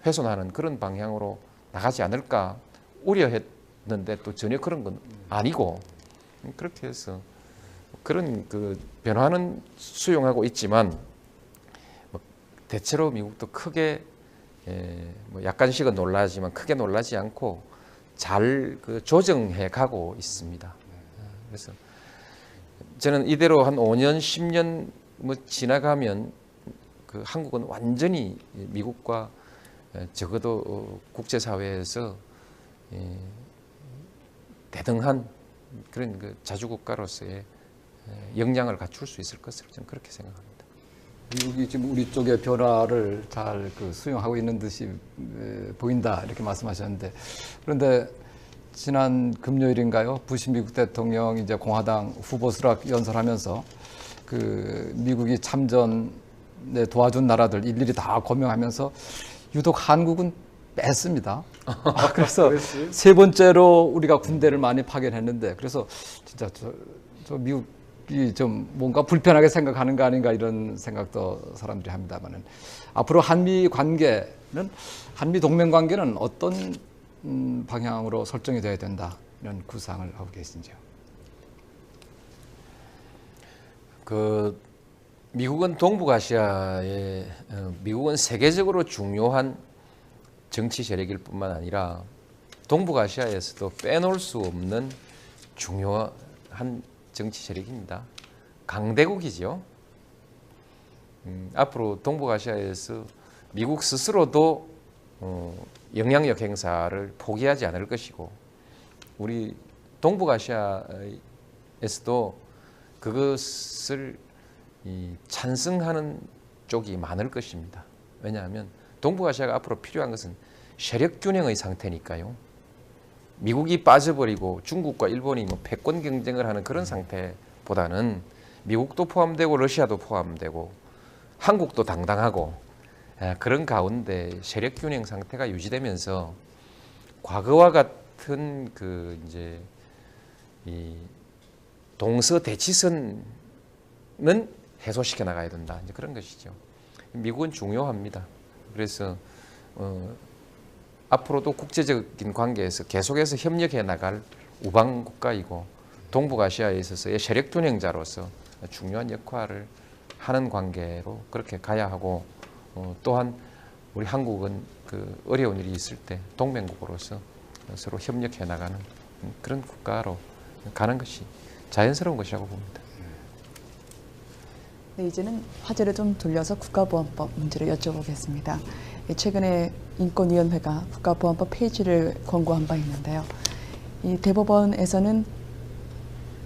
훼손하는 그런 방향으로 나가지 않을까 우려했는데 또 전혀 그런 건 아니고 그렇게 해서 그런 변화는 수용하고 있지만 대체로 미국도 크게 뭐 약간씩은 놀라지만 크게 놀라지 않고 잘 조정해 가고 있습니다. 그래서 저는 이대로 한 5년, 10년 뭐 지나가면 한국은 완전히 미국과 적어도 국제사회에서 대등한 그런 자주국가로서의 역량을 갖출 수 있을 것으로 저는 그렇게 생각합니다. 미국이 지금 우리 쪽의 변화를 잘 수용하고 있는 듯이 보인다 이렇게 말씀하셨는데 그런데 지난 금요일인가요? 부시 미국 대통령이 이제 공화당 후보 수락 연설하면서 미국이 참전에 도와준 나라들 일일이 다 거명하면서 유독 한국은 뺐습니다. 그래서 세 번째로 우리가 군대를 많이 파견했는데 그래서 진짜 저 미국이 좀 뭔가 불편하게 생각하는 거 아닌가 이런 생각도 사람들이 합니다만은 앞으로 한미 동맹 관계는 어떤 방향으로 설정이 되어야 된다 이런 구상을 하고 계신지요? 미국은 동북아시아에 미국은 세계적으로 중요한 정치 세력일 뿐만 아니라 동북아시아에서도 빼놓을 수 없는 중요한 정치 세력입니다. 강대국이죠. 앞으로 동북아시아에서 미국 스스로도 영향력 행사를 포기하지 않을 것이고 우리 동북아시아에서도 그것을 찬성하는 쪽이 많을 것입니다. 왜냐하면 동북아시아가 앞으로 필요한 것은 세력 균형의 상태니까요. 미국이 빠져버리고 중국과 일본이 패권 경쟁을 하는 그런 상태보다는 미국도 포함되고 러시아도 포함되고 한국도 당당하고 그런 가운데 세력 균형 상태가 유지되면서 과거와 같은 이제 이 동서 대치선은 해소시켜 나가야 된다. 이제 그런 것이죠. 미국은 중요합니다. 그래서 앞으로도 국제적인 관계에서 계속해서 협력해 나갈 우방 국가이고 동북아시아에 있어서의 세력 균형자로서 중요한 역할을 하는 관계로 그렇게 가야 하고 또한 우리 한국은 어려운 일이 있을 때 동맹국으로서 서로 협력해 나가는 그런 국가로 가는 것이 자연스러운 것이라고 봅니다. 네, 이제는 화제를 좀 돌려서 국가보안법 문제를 여쭤보겠습니다. 최근에 인권위원회가 국가보안법 폐지를 권고한 바 있는데요. 이 대법원에서는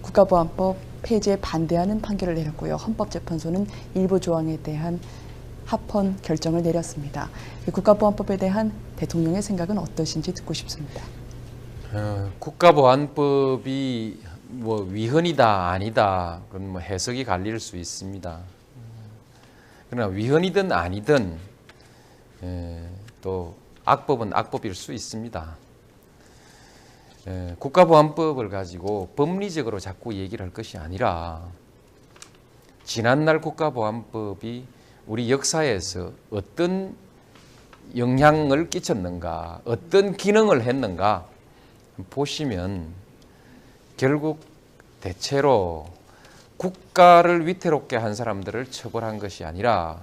국가보안법 폐지에 반대하는 판결을 내렸고요. 헌법재판소는 일부 조항에 대한 합헌 결정을 내렸습니다. 이 국가보안법에 대한 대통령의 생각은 어떠신지 듣고 싶습니다. 국가보안법이 뭐 위헌이다 아니다 그건 뭐 해석이 갈릴 수 있습니다. 그러나 위헌이든 아니든 또 악법은 악법일 수 있습니다. 국가보안법을 가지고 법리적으로 자꾸 얘기를 할 것이 아니라 지난날 국가보안법이 우리 역사에서 어떤 영향을 끼쳤는가, 어떤 기능을 했는가 보시면 결국 대체로 국가를 위태롭게 한 사람들을 처벌한 것이 아니라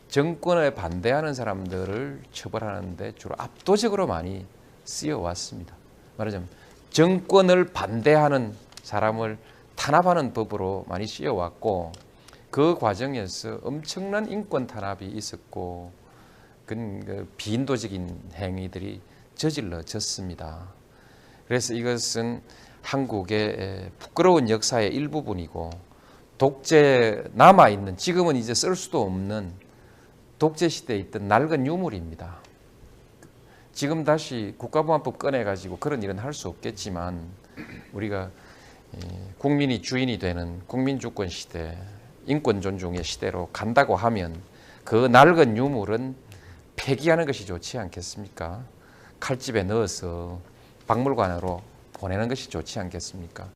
정권에 반대하는 사람들을 처벌하는 데 주로 압도적으로 많이 쓰여왔습니다. 말하자면 정권을 반대하는 사람을 탄압하는 법으로 많이 쓰여왔고 그 과정에서 엄청난 인권 탄압이 있었고 그 비인도적인 행위들이 저질러졌습니다. 그래서 이것은 한국의 부끄러운 역사의 일부분이고 독재 남아있는 지금은 이제 쓸 수도 없는 독재 시대에 있던 낡은 유물입니다. 지금 다시 국가보안법 꺼내가지고 그런 일은 할 수 없겠지만 우리가 국민이 주인이 되는 국민주권 시대, 인권 존중의 시대로 간다고 하면 그 낡은 유물은 폐기하는 것이 좋지 않겠습니까? 칼집에 넣어서 박물관으로 보내는 것이 좋지 않겠습니까?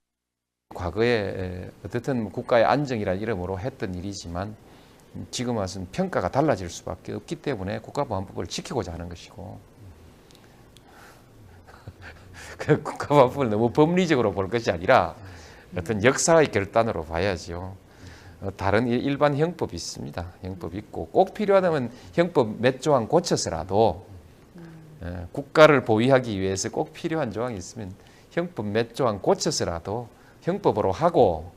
과거에 어떻든 국가의 안정이라는 이름으로 했던 일이지만 지금 와서는 평가가 달라질 수밖에 없기 때문에 국가보안법을 지키고자 하는 것이고 그 국가보안법을 너무 법리적으로 볼 것이 아니라 어떤 역사의 결단으로 봐야죠. 다른 일반 형법이 있습니다. 형법이 있고 꼭 필요하다면 형법 몇 조항 고쳐서라도 국가를 보위하기 위해서 꼭 필요한 조항이 있으면 형법 몇 조항 고쳐서라도 형법으로 하고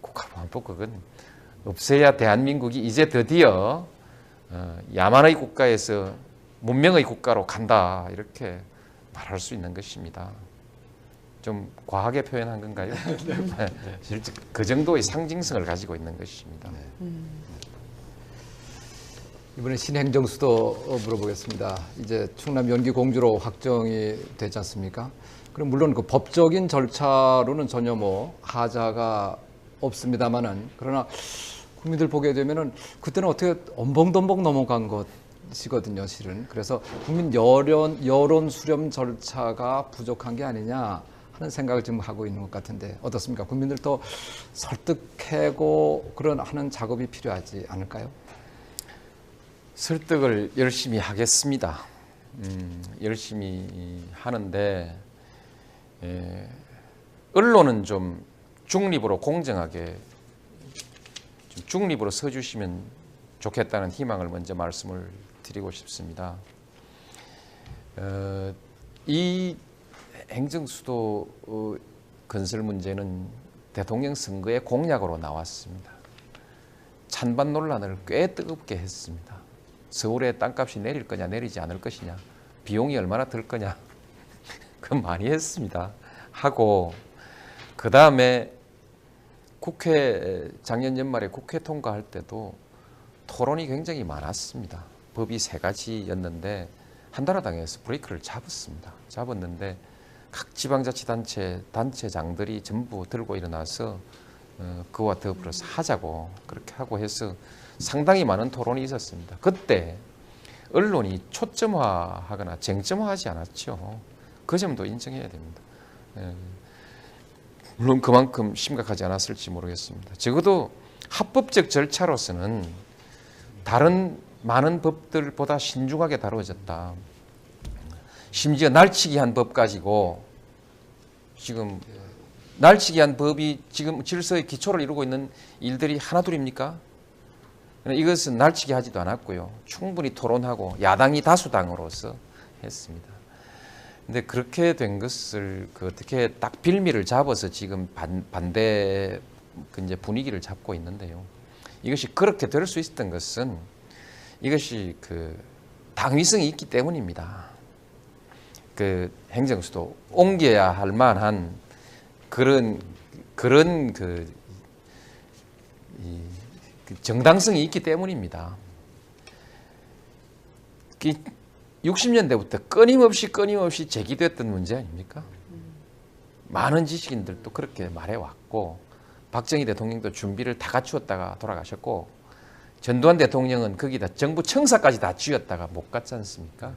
국가보안법 그건 없애야 대한민국이 이제 드디어 야만의 국가에서 문명의 국가로 간다 이렇게 말할 수 있는 것입니다. 좀 과하게 표현한 건가요? 실제 그 정도의 상징성을 가지고 있는 것입니다. 이번에 신행정수도 물어보겠습니다. 이제 충남 연기 공주로 확정이 되지 않습니까? 그럼 물론 그 법적인 절차로는 전혀 뭐 하자가 없습니다만은 그러나 국민들 보게 되면은 그때는 어떻게 엄벙덤벙 넘어간 것이거든요, 실은. 그래서 국민 여론 수렴 절차가 부족한 게 아니냐 하는 생각을 지금 하고 있는 것 같은데 어떻습니까? 국민들 더 설득하고 그런 하는 작업이 필요하지 않을까요? 설득을 열심히 하겠습니다. 열심히 하는데 언론은 좀 중립으로 공정하게 좀 중립으로 서주시면 좋겠다는 희망을 먼저 말씀을 드리고 싶습니다. 이 행정수도 건설 문제는 대통령 선거의 공약으로 나왔습니다. 찬반 논란을 꽤 뜨겁게 했습니다. 서울에 땅값이 내릴 거냐 내리지 않을 것이냐 비용이 얼마나 들 거냐 그건 많이 했습니다. 하고 그 다음에 국회 작년 연말에 국회 통과할 때도 토론이 굉장히 많았습니다. 법이 3가지였는데 한나라당에서 브레이크를 잡았는데 각 지방자치단체 단체장들이 전부 들고 일어나서 그와 더불어서 하자고 그렇게 하고 해서 상당히 많은 토론이 있었습니다. 그때 언론이 초점화하거나 쟁점화하지 않았죠. 그 점도 인정해야 됩니다. 물론 그만큼 심각하지 않았을지 모르겠습니다. 적어도 합법적 절차로서는 다른 많은 법들보다 신중하게 다뤄졌다. 심지어 날치기 한 법 가지고 지금 날치기 한 법이 지금 질서의 기초를 이루고 있는 일들이 하나둘입니까? 이것은 날치기 하지도 않았고요. 충분히 토론하고 야당이 다수당으로서 했습니다. 근데 그렇게 된 것을 어떻게 딱 빌미를 잡아서 지금 반대 이제 분위기를 잡고 있는데요. 이것이 그렇게 될 수 있었던 것은 이것이 당위성이 있기 때문입니다. 행정수도 옮겨야 할 만한 그런 정당성이 있기 때문입니다. 60년대부터 끊임없이 제기됐던 문제 아닙니까? 많은 지식인들도 그렇게 말해왔고 박정희 대통령도 준비를 다 갖추었다가 돌아가셨고 전두환 대통령은 거기다 정부 청사까지 다 쥐었다가 못 갔지 않습니까?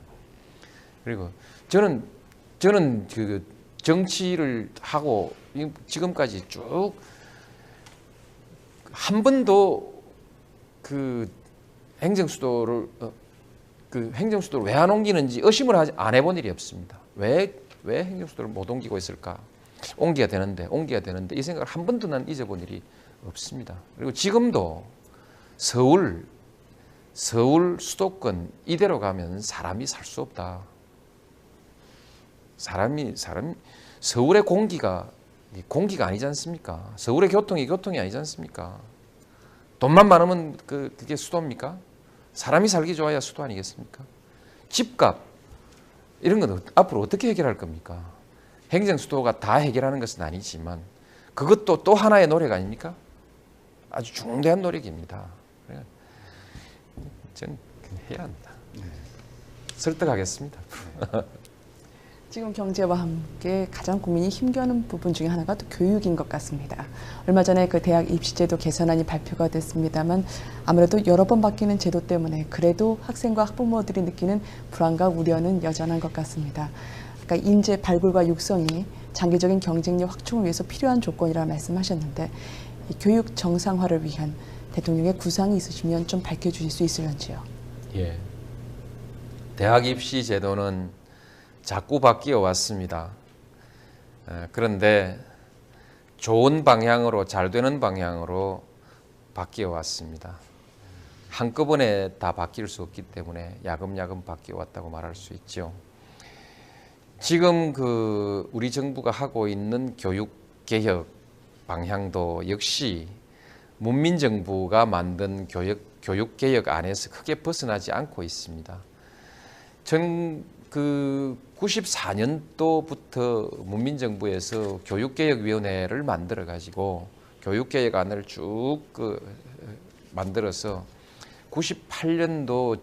그리고 저는 그 정치를 하고 지금까지 쭉 한 번도 그 행정수도를 왜 안 옮기는지 의심을 안 해본 일이 없습니다. 왜 행정수도를 못 옮기고 있을까? 옮겨야 되는데 이 생각을 한 번도 난 잊어본 일이 없습니다. 그리고 지금도 서울 수도권 이대로 가면 사람이 살 수 없다. 서울의 공기가 아니지 않습니까? 서울의 교통이 아니지 않습니까? 돈만 많으면 그게 수도입니까? 사람이 살기 좋아야 수도 아니겠습니까? 집값 이런 건 앞으로 어떻게 해결할 겁니까? 행정수도가 다 해결하는 것은 아니지만 그것도 또 하나의 노력 아닙니까? 아주 중대한 노력입니다. 저는 해야 합니다. 설득하겠습니다. 지금 경제와 함께 가장 국민이 힘겨는 부분 중에 하나가 또 교육인 것 같습니다. 얼마 전에 그 대학 입시제도 개선안이 발표가 됐습니다만 아무래도 여러 번 바뀌는 제도 때문에 그래도 학생과 학부모들이 느끼는 불안과 우려는 여전한 것 같습니다. 그러니까 인재 발굴과 육성이 장기적인 경쟁력 확충을 위해서 필요한 조건이라 말씀하셨는데 이 교육 정상화를 위한 대통령의 구상이 있으시면 좀 밝혀주실 수 있을런지요? 예. 대학 입시 제도는 자꾸 바뀌어 왔습니다. 그런데 좋은 방향으로 잘 되는 방향으로 바뀌어 왔습니다. 한꺼번에 다 바뀔 수 없기 때문에 야금야금 바뀌어 왔다고 말할 수 있죠. 지금 우리 정부가 하고 있는 교육 개혁 방향도 역시 문민정부가 만든 교육 개혁 안에서 크게 벗어나지 않고 있습니다. 94년도부터 문민정부에서 교육개혁위원회를 만들어 가지고 교육개혁안을 쭉 만들어서 98년도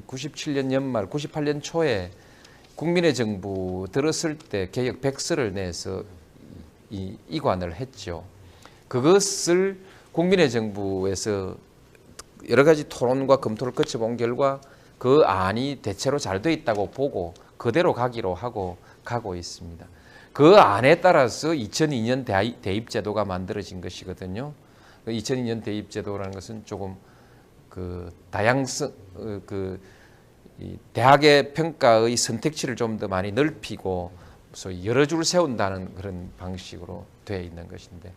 97년 연말 98년 초에 국민의 정부 들었을 때 개혁 백서를 내서 이관을 했죠. 그것을 국민의 정부에서 여러 가지 토론과 검토를 거쳐본 결과 그 안이 대체로 잘 돼 있다고 보고 그대로 가기로 하고 가고 있습니다. 그 안에 따라서 2002년 대입제도가 만들어진 것이거든요. 2002년 대입제도라는 것은 조금 다양성, 대학의 평가의 선택지를 좀 더 많이 넓히고 소위 여러 줄 세운다는 그런 방식으로 되어 있는 것인데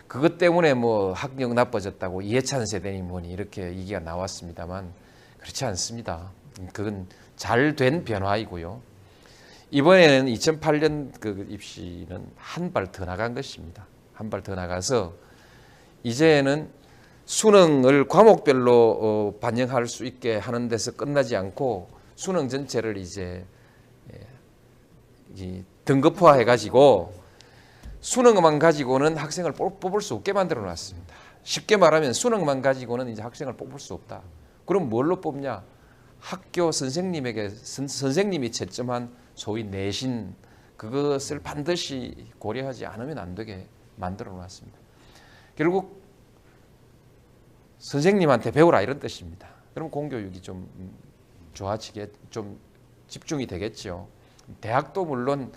그것 때문에 뭐 학력 나빠졌다고 이해찬 세대니 뭐니 이렇게 얘기가 나왔습니다만 그렇지 않습니다. 그건 잘 된 변화이고요. 이번에는 2008년 그 입시는 한 발 더 나간 것입니다. 한 발 더 나가서 이제는 수능을 과목별로 반영할 수 있게 하는 데서 끝나지 않고 수능 전체를 이제 등급화해 가지고 수능만 가지고는 학생을 뽑을 수 없게 만들어 놨습니다. 쉽게 말하면 수능만 가지고는 이제 학생을 뽑을 수 없다. 그럼 뭘로 뽑냐? 학교 선생님이 채점한 소위 내신 그것을 반드시 고려하지 않으면 안 되게 만들어 놨습니다. 결국 선생님한테 배우라 이런 뜻입니다. 그럼 공교육이 좀 좋아지게 좀 집중이 되겠죠. 대학도 물론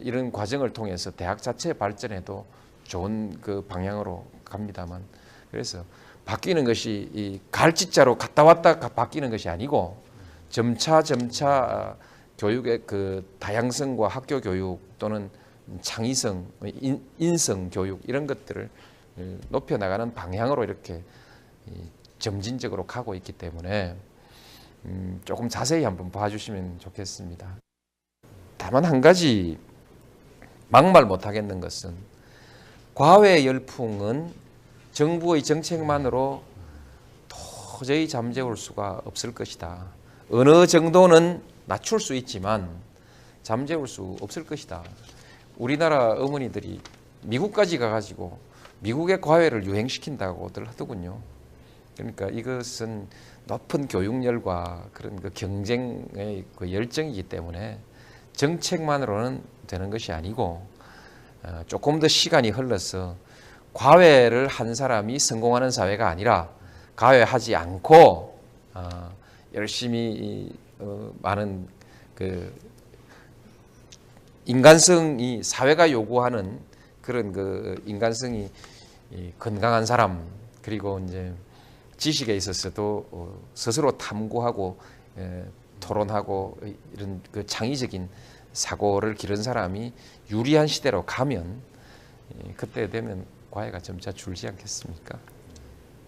이런 과정을 통해서 대학 자체 발전에도 좋은 그 방향으로 갑니다만 그래서 바뀌는 것이 이 갈짓자로 갔다 왔다 바뀌는 것이 아니고 점차 교육의 그 다양성과 학교 교육 또는 창의성, 인성 교육 이런 것들을 높여 나가는 방향으로 이렇게 점진적으로 가고 있기 때문에 조금 자세히 한번 봐주시면 좋겠습니다. 다만 한 가지 막말 못하겠는 것은 과외 열풍은 정부의 정책만으로 도저히 잠재울 수가 없을 것이다. 어느 정도는 낮출 수 있지만 잠재울 수 없을 것이다. 우리나라 어머니들이 미국까지 가가지고 미국의 과외를 유행시킨다고들 하더군요. 그러니까 이것은 높은 교육열과 그런 그 경쟁의 그 열정이기 때문에 정책만으로는 되는 것이 아니고 조금 더 시간이 흘러서 과외를 한 사람이 성공하는 사회가 아니라 과외하지 않고 열심히 많은 그 인간성이 사회가 요구하는 그런 그 인간성이 건강한 사람, 그리고 이제 지식에 있어서도 스스로 탐구하고 토론하고 이런 그 창의적인 사고를 기른 사람이 유리한 시대로 가면 그때 되면 과외가 점차 줄지 않겠습니까?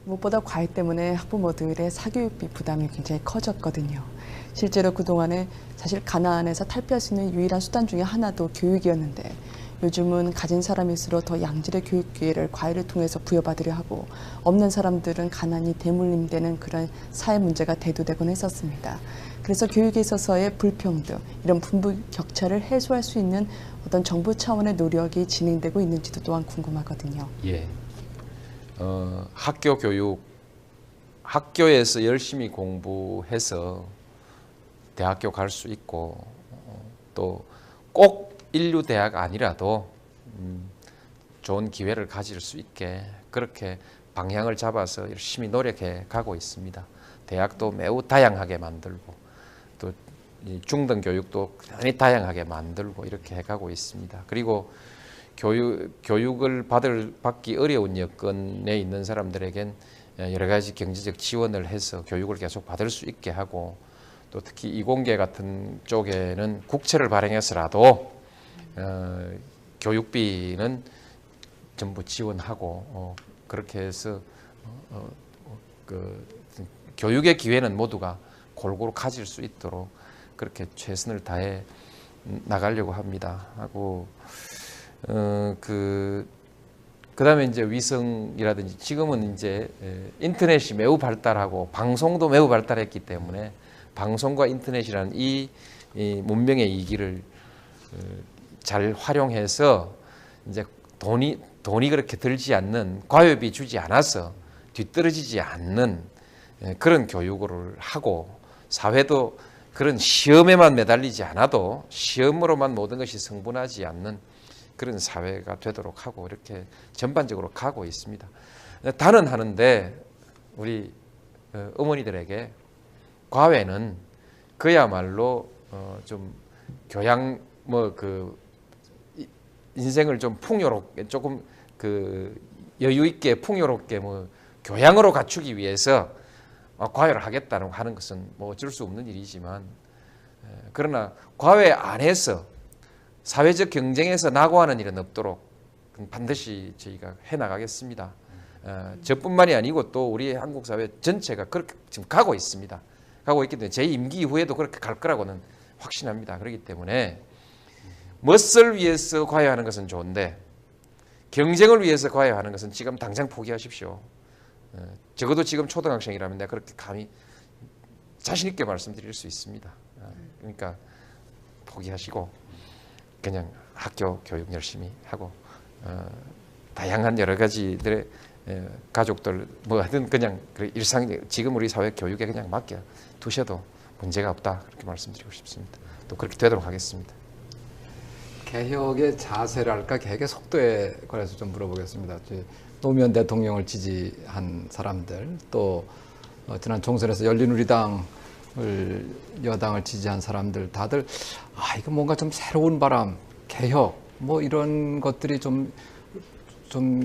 무엇보다 과외 때문에 학부모들의 사교육비 부담이 굉장히 커졌거든요. 실제로 그동안에 사실 가난에서 탈피할 수 있는 유일한 수단 중에 하나도 교육이었는데 요즘은 가진 사람일수록 더 양질의 교육 기회를 과외를 통해서 부여받으려 하고 없는 사람들은 가난이 대물림되는 그런 사회 문제가 대두되곤 했었습니다. 그래서 교육에 있어서의 불평등, 이런 분부 격차를 해소할 수 있는 어떤 정부 차원의 노력이 진행되고 있는지도 또한 궁금하거든요. 예. 학교 교육, 학교에서 열심히 공부해서 대학교 갈 수 있고 또 꼭 인류 대학 아니라도 좋은 기회를 가질 수 있게 그렇게 방향을 잡아서 열심히 노력해 가고 있습니다. 대학도 매우 다양하게 만들고 또 중등 교육도 굉장히 다양하게 만들고 이렇게 해가고 있습니다. 그리고 교육을 받기 어려운 여건에 있는 사람들에겐 여러 가지 경제적 지원을 해서 교육을 계속 받을 수 있게 하고 또 특히 이공계 같은 쪽에는 국채를 발행해서라도 교육비는 전부 지원하고 그렇게 해서 그 교육의 기회는 모두가 골고루 가질 수 있도록 그렇게 최선을 다해 나가려고 합니다. 하고 그다음에 이제 위성이라든지 지금은 이제 인터넷이 매우 발달하고 방송도 매우 발달했기 때문에 방송과 인터넷이라는 이 문명의 이기를 잘 활용해서 이제 돈이 그렇게 들지 않는, 과외비 주지 않아서 뒤떨어지지 않는 그런 교육을 하고 사회도 그런 시험에만 매달리지 않아도 시험으로만 모든 것이 성분하지 않는 그런 사회가 되도록 하고 이렇게 전반적으로 가고 있습니다. 단언하는데 우리 어머니들에게 과외는 그야말로 좀 교양 인생을 좀 풍요롭게 조금 여유 있게 풍요롭게 교양으로 갖추기 위해서 과외를 하겠다는 하는 것은 어쩔 수 없는 일이지만 그러나 과외 안에서 사회적 경쟁에서 낙오하는 일은 없도록 반드시 저희가 해나가겠습니다. 저뿐만이 아니고 또 우리 한국 사회 전체가 그렇게 지금 가고 있습니다. 가고 있기 때문에 제 임기 이후에도 그렇게 갈 거라고는 확신합니다. 그렇기 때문에 멋을 위해서 과외하는 것은 좋은데 경쟁을 위해서 과외하는 것은 지금 당장 포기하십시오. 적어도 지금 초등학생이라면 내가 그렇게 감히 자신 있게 말씀드릴 수 있습니다. 그러니까 포기하시고 그냥 학교 교육 열심히 하고 다양한 여러 가지들의 가족들 하든 그냥 일상 지금 우리 사회 교육에 그냥 맡겨 두셔도 문제가 없다 그렇게 말씀드리고 싶습니다. 또 그렇게 되도록 하겠습니다. 개혁의 자세랄까 개혁의 속도에 관해서 좀 물어보겠습니다. 노무현 대통령을 지지한 사람들 또 지난 총선에서 열린우리당을 여당을 지지한 사람들 다들 이거 뭔가 좀 새로운 바람 개혁 이런 것들이 좀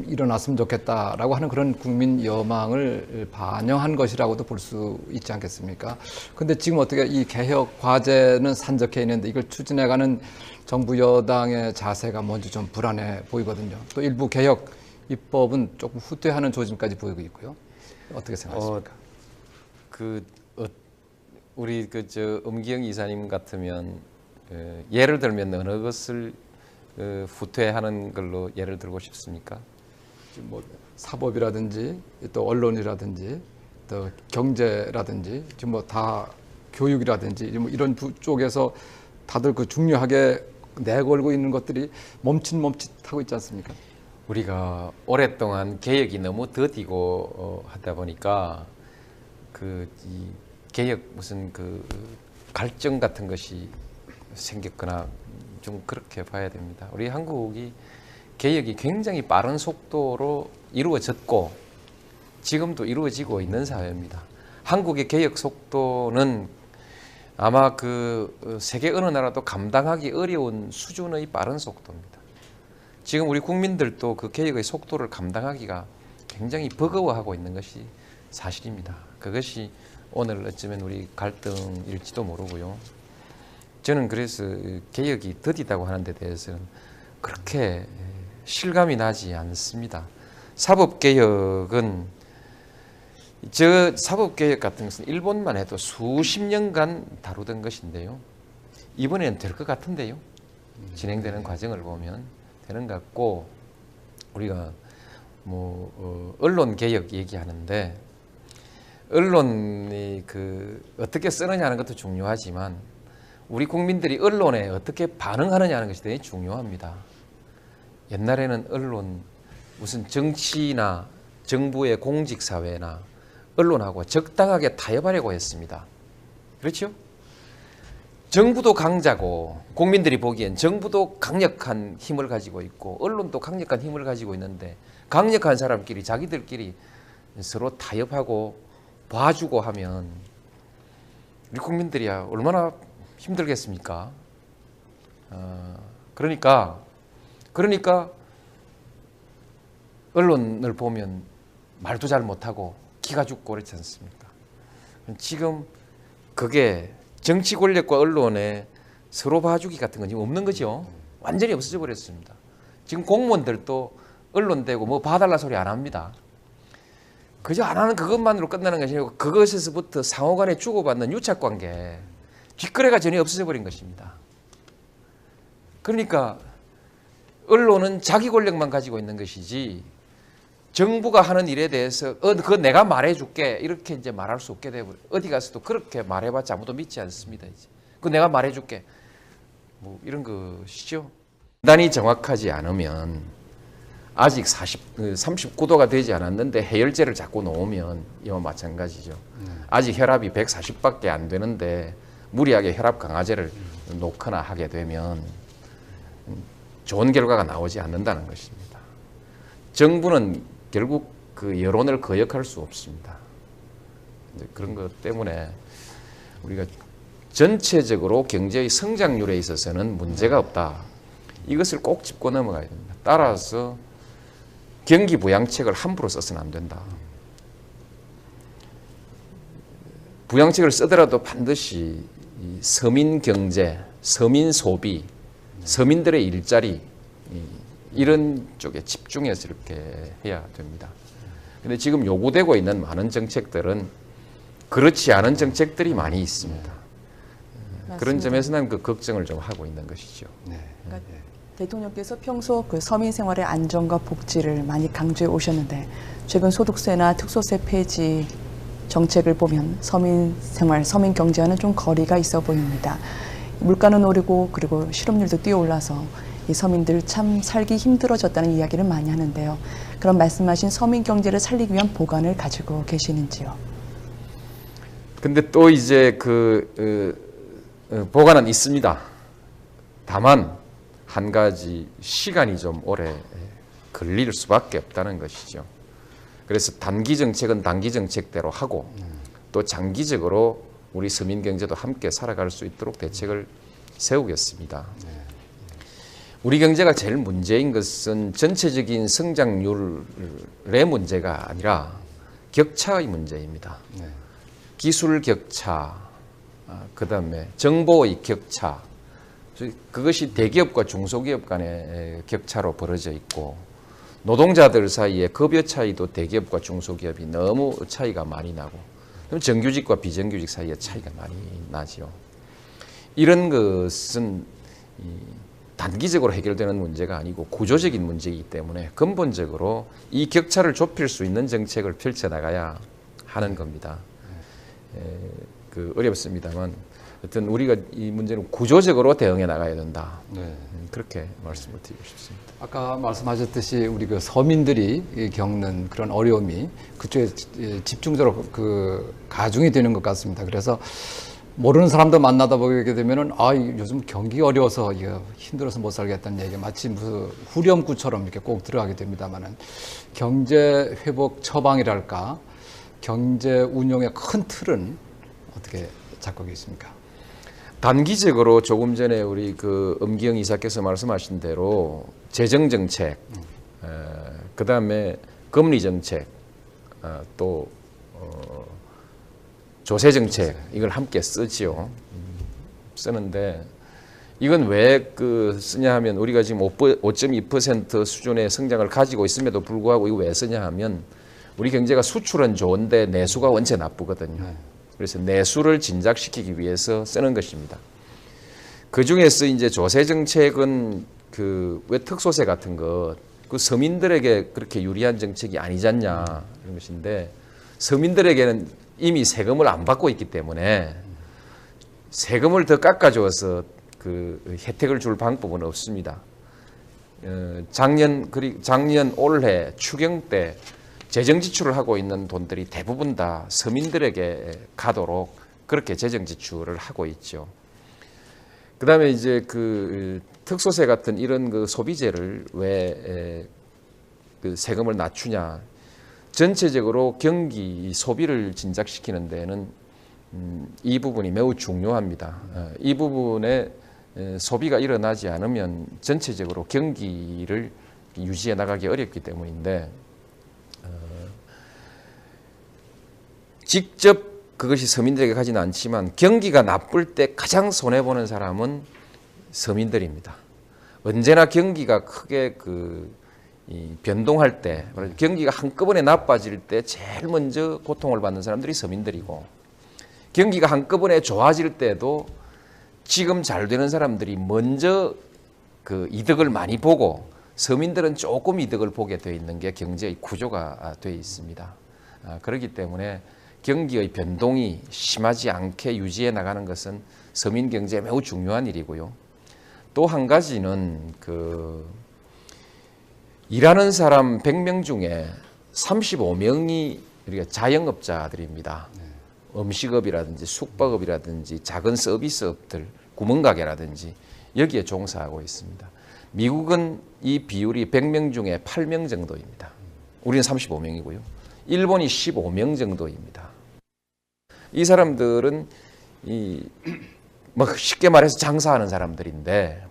일어났으면 좋겠다라고 하는 그런 국민 여망을 반영한 것이라고도 볼 수 있지 않겠습니까? 근데 지금 어떻게 이 개혁 과제는 산적해 있는데 이걸 추진해가는 정부 여당의 자세가 뭔지 좀 불안해 보이거든요. 또 일부 개혁 입법은 조금 후퇴하는 조짐까지 보이고 있고요. 어떻게 생각하십니까? 우리 엄기영 이사님 같으면 예를 들면 어느 것을 후퇴하는 걸로 예를 들고 싶습니까? 사법이라든지 또 언론이라든지 또 경제라든지 지금 다 교육이라든지 이런 쪽에서 다들 중요하게 내걸고 있는 것들이 멈칫하고 있지 않습니까? 우리가 오랫동안 개혁이 너무 더디고 하다 보니까 이 개혁 무슨 갈증 같은 것이 생겼거나 좀 그렇게 봐야 됩니다. 우리 한국이 개혁이 굉장히 빠른 속도로 이루어졌고 지금도 이루어지고 있는 사회입니다. 한국의 개혁 속도는 아마 세계 어느 나라도 감당하기 어려운 수준의 빠른 속도입니다. 지금 우리 국민들도 그 개혁의 속도를 감당하기가 굉장히 버거워하고 있는 것이 사실입니다. 그것이 오늘 어쩌면 우리 갈등일지도 모르고요. 저는 그래서 개혁이 더디다고 하는 데 대해서는 그렇게 실감이 나지 않습니다. 사법개혁은 사법개혁 같은 것은 일본만 해도 수십 년간 다루던 것인데요. 이번에는 될 것 같은데요. 진행되는 과정을 보면 되는 것 같고 우리가 언론 개혁 얘기하는데 언론이 어떻게 쓰느냐는 것도 중요하지만 우리 국민들이 언론에 어떻게 반응하느냐는 것이 되게 중요합니다. 옛날에는 언론 무슨 정치나 정부의 공직사회나 언론하고 적당하게 타협하려고 했습니다. 그렇죠? 정부도 강자고 국민들이 보기엔 정부도 강력한 힘을 가지고 있고 언론도 강력한 힘을 가지고 있는데 강력한 사람끼리 자기들끼리 서로 타협하고 봐주고 하면 우리 국민들이야 얼마나 힘들겠습니까? 그러니까 언론을 보면 말도 잘 못하고 기가 죽고 그렇지 않습니까? 지금 그게 정치 권력과 언론의 서로 봐주기 같은 건 지금 없는 거죠. 완전히 없어져 버렸습니다. 지금 공무원들도 언론 대고 뭐 봐달라 소리 안 합니다. 그저 안 하는 그것만으로 끝나는 것이 아니고 그것에서부터 상호간에 주고받는 유착관계, 뒷거래가 전혀 없어져 버린 것입니다. 그러니까 언론은 자기 권력만 가지고 있는 것이지 정부가 하는 일에 대해서 그거 내가 말해줄게 이렇게 이제 말할 수 없게 되고 어디 가서도 그렇게 말해봤자 아무도 믿지 않습니다. 이제 그거 내가 말해줄게 뭐 이런 것이죠. 판단이 정확하지 않으면 아직 39도가 되지 않았는데 해열제를 자꾸 놓으면 이와 마찬가지죠. 아직 혈압이 140밖에 안 되는데 무리하게 혈압 강화제를 놓거나 하게 되면 좋은 결과가 나오지 않는다는 것입니다. 정부는 결국 그 여론을 거역할 수 없습니다. 그런 것 때문에 우리가 전체적으로 경제의 성장률에 있어서는 문제가 없다. 이것을 꼭 짚고 넘어가야 됩니다. 따라서 경기 부양책을 함부로 써서는 안 된다. 부양책을 쓰더라도 반드시 서민 경제, 서민 소비, 서민들의 일자리 이런 쪽에 집중해서 이렇게 해야 됩니다. 그런데 지금 요구되고 있는 많은 정책들은 그렇지 않은 정책들이 많이 있습니다. 맞습니다. 그런 점에서는 그 걱정을 좀 하고 있는 것이죠. 그러니까 대통령께서 평소 서민 생활의 안정과 복지를 많이 강조해 오셨는데 최근 소득세나 특소세 폐지 정책을 보면 서민 생활, 서민 경제와는 좀 거리가 있어 보입니다. 물가는 오르고 그리고 실업률도 뛰어올라서 이 서민들 참 살기 힘들어졌다는 이야기를 많이 하는데요. 그런 말씀하신 서민 경제를 살리기 위한 보관을 가지고 계시는지요? 근데 또 이제 보관은 있습니다. 다만 한 가지 시간이 좀 오래 걸릴 수밖에 없다는 것이죠. 그래서 단기 정책은 단기 정책대로 하고 또 장기적으로 우리 서민 경제도 함께 살아갈 수 있도록 대책을 세우겠습니다. 우리 경제가 제일 문제인 것은 전체적인 성장률의 문제가 아니라 격차의 문제입니다. 기술 격차, 그다음에 정보의 격차, 그것이 대기업과 중소기업 간의 격차로 벌어져 있고 노동자들 사이에 급여 차이도 대기업과 중소기업이 너무 차이가 많이 나고 정규직과 비정규직 사이에 차이가 많이 나죠. 이런 것은 단기적으로 해결되는 문제가 아니고 구조적인 문제이기 때문에 근본적으로 이 격차를 좁힐 수 있는 정책을 펼쳐나가야 하는 겁니다. 어렵습니다만 어떤 우리가 이 문제는 구조적으로 대응해 나가야 된다. 네. 그렇게 말씀을 드리고 싶습니다. 아까 말씀하셨듯이 우리 그 서민들이 겪는 그런 어려움이 그쪽에 집중적으로 그 가중이 되는 것 같습니다. 그래서 모르는 사람도 만나다 보게 되면은 요즘 경기 어려워서 이거 힘들어서 못 살겠다는 얘기 마치 무슨 후렴구처럼 이렇게 꼭 들어가게 됩니다만은 경제 회복 처방이랄까 경제 운용의 큰 틀은 어떻게 잡고 계십니까? 단기적으로 조금 전에 우리 그 엄기영 이사께서 말씀하신 대로 재정 정책, 그 다음에 금리 정책, 또 조세 정책 이걸 함께 쓰지요. 쓰는데 이건 왜 그 쓰냐 하면 우리가 지금 5.2% 수준의 성장을 가지고 있음에도 불구하고 이거 왜 쓰냐 하면 우리 경제가 수출은 좋은데 내수가 원체 나쁘거든요. 그래서 내수를 진작시키기 위해서 쓰는 것입니다. 그 중에서 이제 조세 정책은 그 왜 특소세 같은 것, 그 서민들에게 그렇게 유리한 정책이 아니잖냐 이런 것인데 서민들에게는 이미 세금을 안 받고 있기 때문에 세금을 더 깎아줘서 그 혜택을 줄 방법은 없습니다. 작년 올해 추경 때 재정 지출을 하고 있는 돈들이 대부분 다 서민들에게 가도록 그렇게 재정 지출을 하고 있죠. 그다음에 이제 그 특소세 같은 이런 그 소비재를 왜 그 세금을 낮추냐? 전체적으로 경기 소비를 진작시키는 데는 이 부분이 매우 중요합니다. 이 부분에 소비가 일어나지 않으면 전체적으로 경기를 유지해 나가기 어렵기 때문인데 직접 그것이 서민들에게 가지는 않지만 경기가 나쁠 때 가장 손해보는 사람은 서민들입니다. 언제나 경기가 크게 변동할 때, 경기가 한꺼번에 나빠질 때 제일 먼저 고통을 받는 사람들이 서민들이고 경기가 한꺼번에 좋아질 때도 지금 잘 되는 사람들이 먼저 그 이득을 많이 보고 서민들은 조금 이득을 보게 되어 있는 게 경제의 구조가 되어 있습니다. 그렇기 때문에 경기의 변동이 심하지 않게 유지해 나가는 것은 서민 경제에 매우 중요한 일이고요. 또 한 가지는 일하는 사람 100명 중에 35명이 우리가 자영업자들입니다. 음식업이라든지 숙박업이라든지 작은 서비스업들, 구멍가게라든지 여기에 종사하고 있습니다. 미국은 이 비율이 100명 중에 8명 정도입니다. 우리는 35명이고요. 일본이 15명 정도입니다. 이 사람들은 쉽게 말해서 장사하는 사람들인데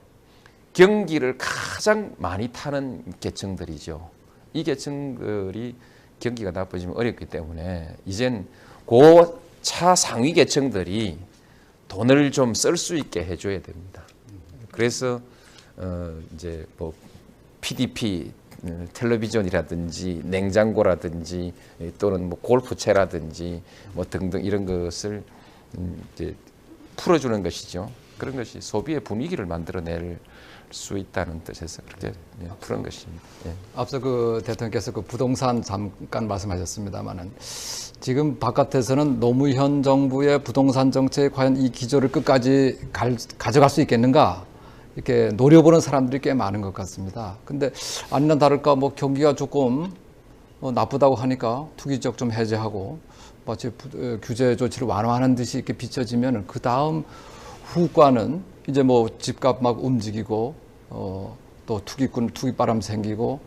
경기를 가장 많이 타는 계층들이죠. 이 계층들이 경기가 나빠지면 어렵기 때문에 이젠 고차 상위 계층들이 돈을 좀 쓸 수 있게 해줘야 됩니다. 그래서 이제 뭐 PDP 텔레비전이라든지 냉장고라든지 또는 뭐 골프채라든지 뭐 등등 이런 것을 이제 풀어주는 것이죠. 그런 것이 소비의 분위기를 만들어낼 수 있다는 뜻에서 그렇게 푸는 것입니다. 예. 앞서 그 대통령께서 그 부동산 잠깐 말씀하셨습니다만은 지금 바깥에서는 노무현 정부의 부동산 정책이 과연 이 기조를 끝까지 가져갈 수 있겠는가? 이렇게 노려보는 사람들이 꽤 많은 것 같습니다. 근데 아니나 다를까 뭐 경기가 조금 나쁘다고 하니까 투기적 좀 해제하고 마치 규제 조치를 완화하는 듯이 이렇게 비춰지면 그 다음 후과는 이제 뭐 집값 막 움직이고 또 투기바람 생기고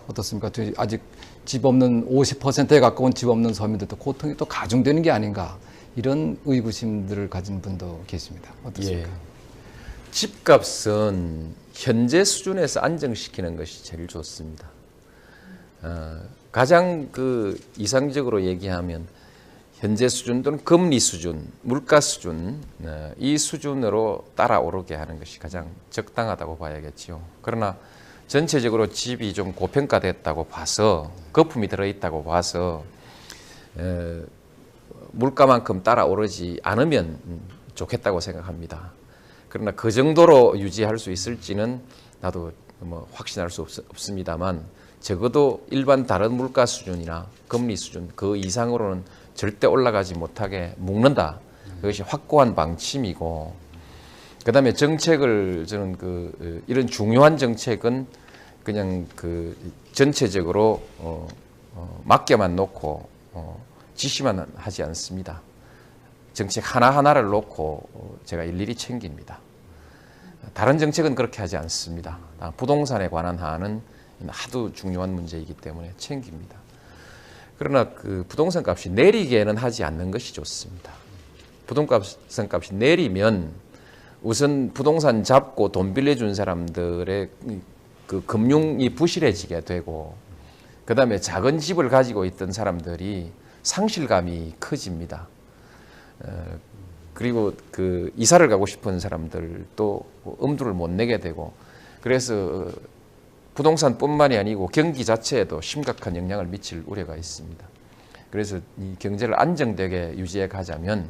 어떻습니까? 아직 집 없는 50%에 가까운 집 없는 서민들도 고통이 또 가중되는 게 아닌가 이런 의구심들을 가진 분도 계십니다. 어떻습니까? 예. 집값은 현재 수준에서 안정시키는 것이 제일 좋습니다. 가장 이상적으로 얘기하면 현재 수준 또는 금리 수준, 물가 수준 이 수준으로 따라오르게 하는 것이 가장 적당하다고 봐야겠죠. 그러나 전체적으로 집이 좀 고평가됐다고 봐서 거품이 들어있다고 봐서 물가만큼 따라오르지 않으면 좋겠다고 생각합니다. 그러나 그 정도로 유지할 수 있을지는 나도 뭐 확신할 수 없습니다만 적어도 일반 다른 물가 수준이나 금리 수준 그 이상으로는 절대 올라가지 못하게 묶는다. 그것이 확고한 방침이고, 그다음에 정책을 저는 이런 중요한 정책은 그냥 전체적으로 맡겨만 놓고 지시만 하지 않습니다. 정책 하나하나를 놓고 제가 일일이 챙깁니다. 다른 정책은 그렇게 하지 않습니다. 부동산에 관한 한은 하도 중요한 문제이기 때문에 챙깁니다. 그러나 부동산 값이 내리게는 하지 않는 것이 좋습니다. 부동산 값이 내리면 우선 부동산 잡고 돈 빌려준 사람들의 금융이 부실해지게 되고, 그 다음에 작은 집을 가지고 있던 사람들이 상실감이 커집니다. 그리고 이사를 가고 싶은 사람들도 엄두를 못 내게 되고, 그래서 부동산뿐만이 아니고 경기 자체에도 심각한 영향을 미칠 우려가 있습니다. 그래서 이 경제를 안정되게 유지해 가자면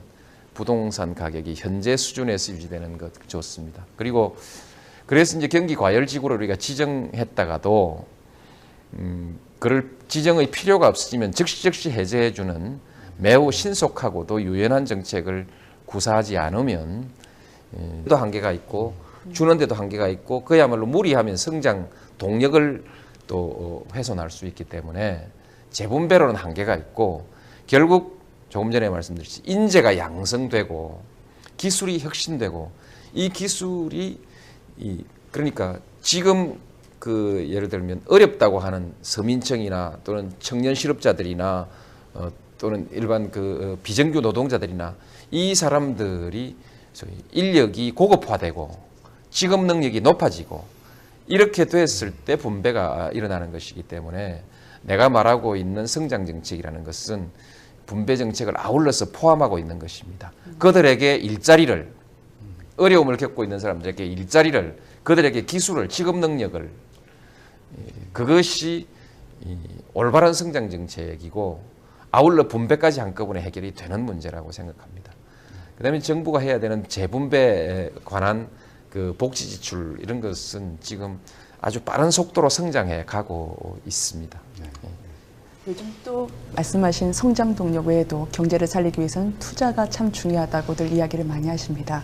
부동산 가격이 현재 수준에서 유지되는 것 좋습니다. 그리고 그래서 이제 경기 과열지구를 우리가 지정했다가도 그럴 지정의 필요가 없으면 즉시 해제해주는 매우 신속하고도 유연한 정책을 구사하지 않으면 또 한계가 있고 주는데도 한계가 있고 그야말로 무리하면 성장 동력을 또 훼손할 수 있기 때문에 재분배로는 한계가 있고, 결국 조금 전에 말씀드렸듯이 인재가 양성되고 기술이 혁신되고, 이 기술이 그러니까 지금 예를 들면 어렵다고 하는 서민층이나 또는 청년 실업자들이나 또는 일반 비정규 노동자들이나 이 사람들이 인력이 고급화되고 직업 능력이 높아지고 이렇게 됐을 때 분배가 일어나는 것이기 때문에 내가 말하고 있는 성장 정책이라는 것은 분배 정책을 아울러서 포함하고 있는 것입니다. 그들에게 일자리를, 어려움을 겪고 있는 사람들에게 일자리를, 그들에게 기술을, 직업 능력을, 그것이 올바른 성장 정책이고 아울러 분배까지 한꺼번에 해결이 되는 문제라고 생각합니다. 그다음에 정부가 해야 되는 재분배에 관한 복지 지출 이런 것은 지금 아주 빠른 속도로 성장해 가고 있습니다. 요즘 또 말씀하신 성장 동력 외에도 경제를 살리기 위해서는 투자가 참 중요하다고들 이야기를 많이 하십니다.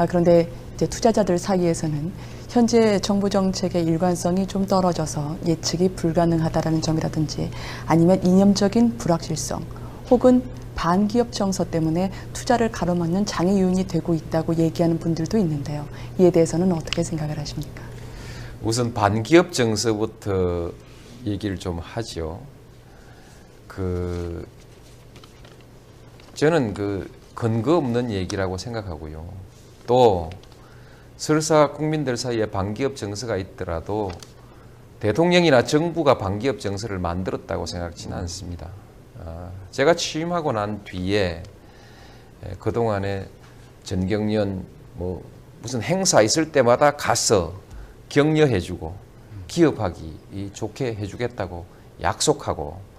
그런데 이제 투자자들 사이에서는 현재 정부 정책의 일관성이 좀 떨어져서 예측이 불가능하다라는 점이라든지, 아니면 이념적인 불확실성 혹은 반기업 정서 때문에 투자를 가로막는 장애 요인이 되고 있다고 얘기하는 분들도 있는데요. 이에 대해서는 어떻게 생각을 하십니까? 우선 반기업 정서부터 얘기를 좀 하죠. 저는 근거 없는 얘기라고 생각하고요. 또 설사 국민들 사이에 반기업 정서가 있더라도 대통령이나 정부가 반기업 정서를 만들었다고 생각지는 않습니다. 제가 취임하고 난 뒤에 그동안에 전경련 무슨 행사 있을 때마다 가서 격려해주고 기업하기 좋게 해주겠다고 약속하고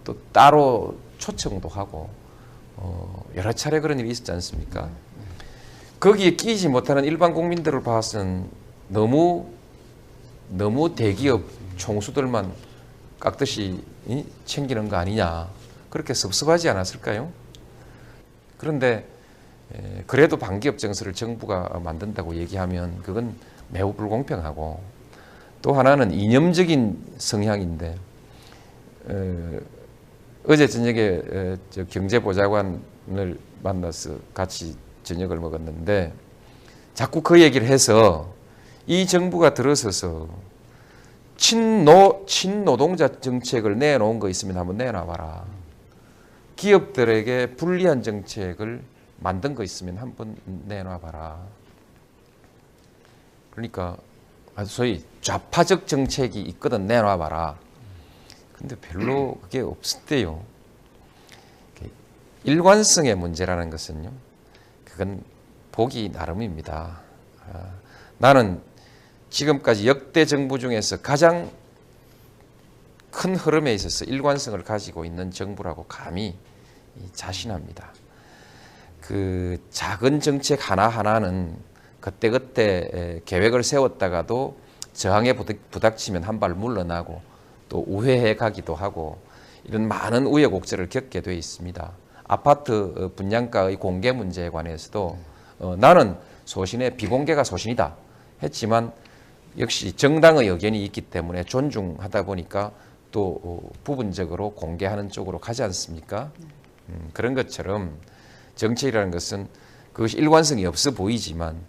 또 따로 초청도 하고 여러 차례 그런 일이 있었지 않습니까? 거기에 끼지 못하는 일반 국민들을 봐서는 너무 대기업 총수들만 깍듯이 챙기는 거 아니냐, 그렇게 섭섭하지 않았을까요? 그런데 그래도 반기업 정서를 정부가 만든다고 얘기하면 그건 매우 불공평하고, 또 하나는 이념적인 성향인데, 어제 저녁에 경제보좌관을 만나서 같이 저녁을 먹었는데 자꾸 그 얘기를 해서 이 정부가 들어서서 친노동자 정책을 내놓은 거 있으면 한번 내놔봐라. 기업들에게 불리한 정책을 만든 거 있으면 한번 내놔봐라. 그러니까 소위 좌파적 정책이 있거든, 내놔봐라. 근데 별로 그게 없었대요. 일관성의 문제라는 것은요, 그건 보기 나름입니다. 나는 지금까지 역대 정부 중에서 가장 큰 흐름에 있어서 일관성을 가지고 있는 정부라고 감히 자신합니다. 그 작은 정책 하나하나는 그때그때 계획을 세웠다가도 저항에 부닥치면 한 발 물러나고 또 우회해 가기도 하고 이런 많은 우여곡절을 겪게 돼 있습니다. 아파트 분양가의 공개 문제에 관해서도 나는 소신의 비공개가 소신이다 했지만 역시 정당의 의견이 있기 때문에 존중하다 보니까 또 부분적으로 공개하는 쪽으로 가지 않습니까? 그런 것처럼 정책이라는 것은 그것이 일관성이 없어 보이지만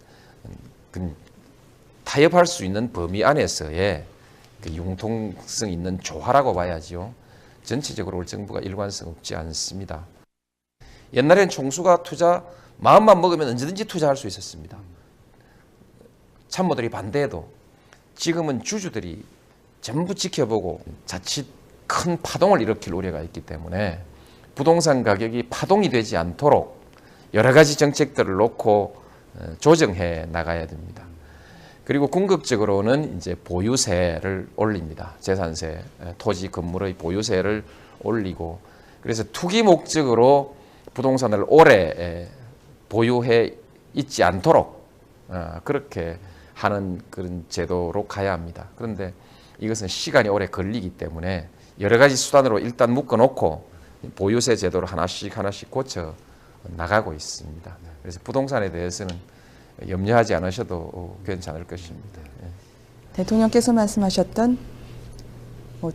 타협할 수 있는 범위 안에서의 그 융통성 있는 조화라고 봐야죠. 전체적으로 우리 정부가 일관성 없지 않습니다. 옛날엔 총수가 마음만 먹으면 언제든지 투자할 수 있었습니다. 참모들이 반대해도 지금은 주주들이 전부 지켜보고 자칫 큰 파동을 일으킬 우려가 있기 때문에 부동산 가격이 파동이 되지 않도록 여러 가지 정책들을 놓고 조정해 나가야 됩니다. 그리고 궁극적으로는 이제 보유세를 올립니다. 재산세, 토지 건물의 보유세를 올리고 그래서 투기 목적으로 부동산을 오래 보유해 있지 않도록 그렇게 하는 그런 제도로 가야 합니다. 그런데 이것은 시간이 오래 걸리기 때문에 여러 가지 수단으로 일단 묶어놓고 보유세 제도를 하나씩 고쳐 나가고 있습니다. 그래서 부동산에 대해서는 염려하지 않으셔도 괜찮을 것입니다. 대통령께서 말씀하셨던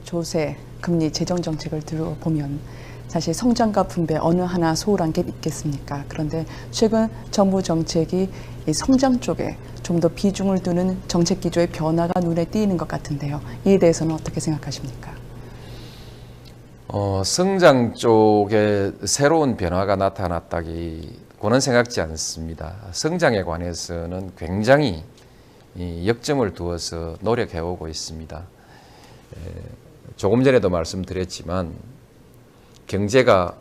조세, 금리, 재정 정책을 들어보면 사실 성장과 분배 어느 하나 소홀한 게 있겠습니까? 그런데 최근 정부 정책이 이 성장 쪽에 좀 더 비중을 두는 정책 기조의 변화가 눈에 띄는 것 같은데요. 이에 대해서는 어떻게 생각하십니까? 성장 쪽에 새로운 변화가 나타났다고는 생각지 않습니다. 성장에 관해서는 굉장히 역점을 두어서 노력해오고 있습니다. 조금 전에도 말씀드렸지만 경제가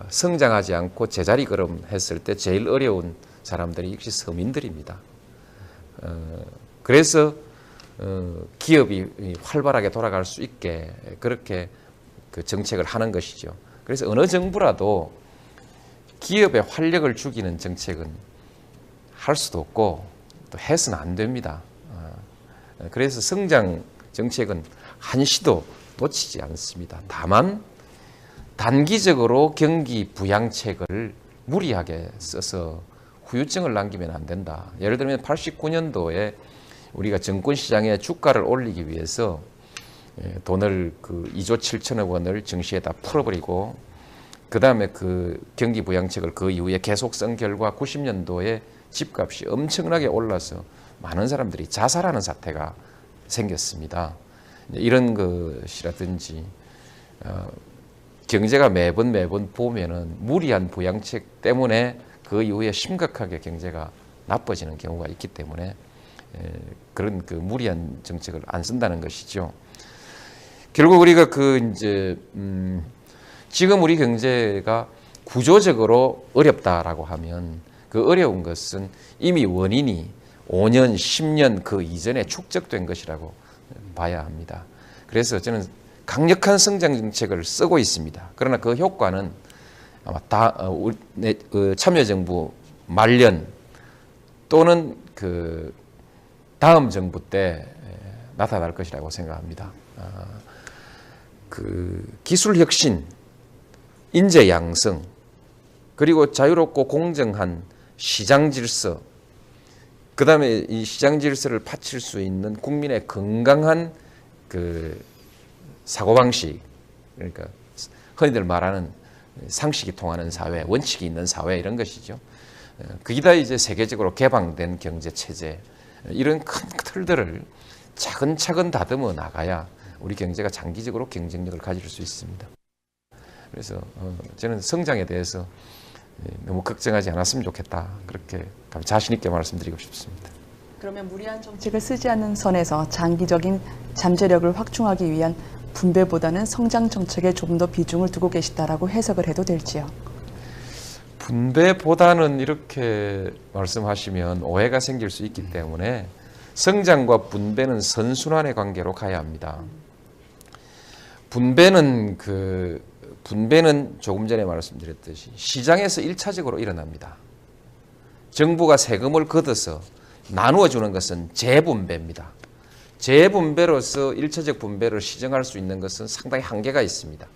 성장하지 않고 제자리 걸음했을 때 제일 어려운 사람들이 역시 서민들입니다. 그래서 기업이 활발하게 돌아갈 수 있게 그렇게 그 정책을 하는 것이죠. 그래서 어느 정부라도 기업에 활력을 죽이는 정책은 할 수도 없고 또 해서는 안 됩니다. 그래서 성장 정책은 한시도 놓치지 않습니다. 다만 단기적으로 경기 부양책을 무리하게 써서 후유증을 남기면 안 된다. 예를 들면 89년도에 우리가 정권시장에 주가를 올리기 위해서 돈을 그 2조 7천억 원을 증시에다 풀어버리고 그 다음에 그 경기 부양책을 그 이후에 계속성 결과 90년도에 집값이 엄청나게 올라서 많은 사람들이 자살하는 사태가 생겼습니다. 이런 것이라든지 경제가 매번 보면은 무리한 부양책 때문에 그 이후에 심각하게 경제가 나빠지는 경우가 있기 때문에 그런 그 무리한 정책을 안 쓴다는 것이죠. 결국 우리가 지금 우리 경제가 구조적으로 어렵다라고 하면 그 어려운 것은 이미 원인이 5년, 10년 그 이전에 축적된 것이라고 봐야 합니다. 그래서 저는 강력한 성장 정책을 쓰고 있습니다. 그러나 그 효과는 아마 참여정부 말년 또는 그 다음 정부 때 나타날 것이라고 생각합니다. 그 기술 혁신, 인재 양성, 그리고 자유롭고 공정한 시장 질서, 그 다음에 이 시장 질서를 바칠 수 있는 국민의 건강한 그 사고방식, 그러니까 흔히들 말하는 상식이 통하는 사회, 원칙이 있는 사회 이런 것이죠. 그게 다 이제 세계적으로 개방된 경제 체제, 이런 큰 틀들을 차근차근 다듬어 나가야 우리 경제가 장기적으로 경쟁력을 가질 수 있습니다. 그래서 저는 성장에 대해서 너무 걱정하지 않았으면 좋겠다. 그렇게 자신 있게 말씀드리고 싶습니다. 그러면 무리한 정책을 쓰지 않는 선에서 장기적인 잠재력을 확충하기 위한 분배보다는 성장 정책에 좀 더 비중을 두고 계시다라고 해석을 해도 될지요? 분배보다는 이렇게 말씀하시면 오해가 생길 수 있기 때문에 성장과 분배는 선순환의 관계로 가야 합니다. 분배는 조금 전에 말씀드렸듯이 시장에서 1차적으로 일어납니다. 정부가 세금을 걷어서 나누어 주는 것은 재분배입니다. 재분배로서 1차적 분배를 시정할 수 있는 것은 상당히 한계가 있습니다.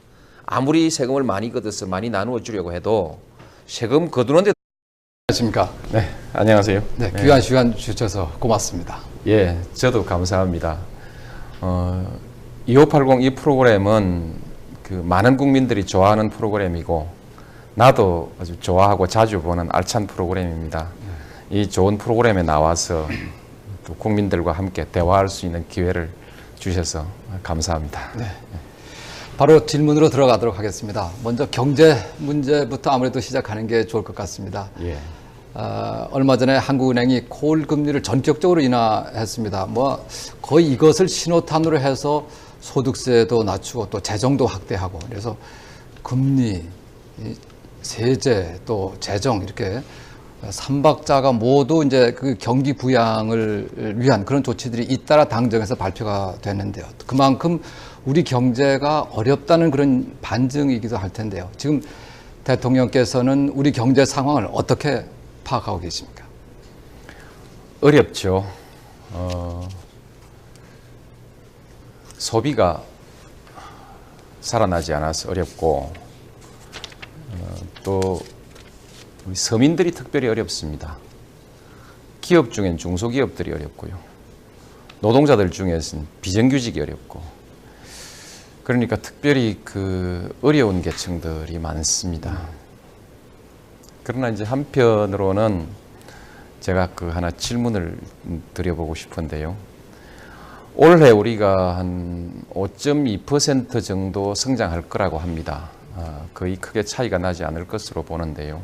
아무리 세금을 많이 걷어서 많이 나누어 주려고 해도 세금 거두는데. 안녕하십니까? 네, 안녕하세요. 네, 귀한 시간 주셔서 고맙습니다. 예, 저도 감사합니다. 2580 이 프로그램은 그 많은 국민들이 좋아하는 프로그램이고 나도 아주 좋아하고 자주 보는 알찬 프로그램입니다. 이 좋은 프로그램에 나와서 또 국민들과 함께 대화할 수 있는 기회를 주셔서 감사합니다. 네. 바로 질문으로 들어가도록 하겠습니다. 먼저 경제 문제부터 아무래도 시작하는 게 좋을 것 같습니다. 예. 얼마 전에 한국은행이 콜 금리를 전격적으로 인하했습니다. 뭐 거의 이것을 신호탄으로 해서 소득세도 낮추고 또 재정도 확대하고, 그래서 금리, 세제 또 재정 이렇게 삼박자가 모두 이제 그 경기 부양을 위한 그런 조치들이 잇따라 당정에서 발표가 됐는데요. 그만큼 우리 경제가 어렵다는 그런 반증이기도 할 텐데요. 지금 대통령께서는 우리 경제 상황을 어떻게 파악하고 계십니까? 어렵죠. 소비가 살아나지 않아서 어렵고, 또 우리 서민들이 특별히 어렵습니다. 기업 중엔 중소기업들이 어렵고요. 노동자들 중에서는 비정규직이 어렵고, 그러니까 특별히 그 어려운 계층들이 많습니다. 그러나 이제 한편으로는 제가 그 하나 질문을 드려보고 싶은데요. 올해 우리가 한 5.2% 정도 성장할 거라고 합니다. 거의 크게 차이가 나지 않을 것으로 보는데요.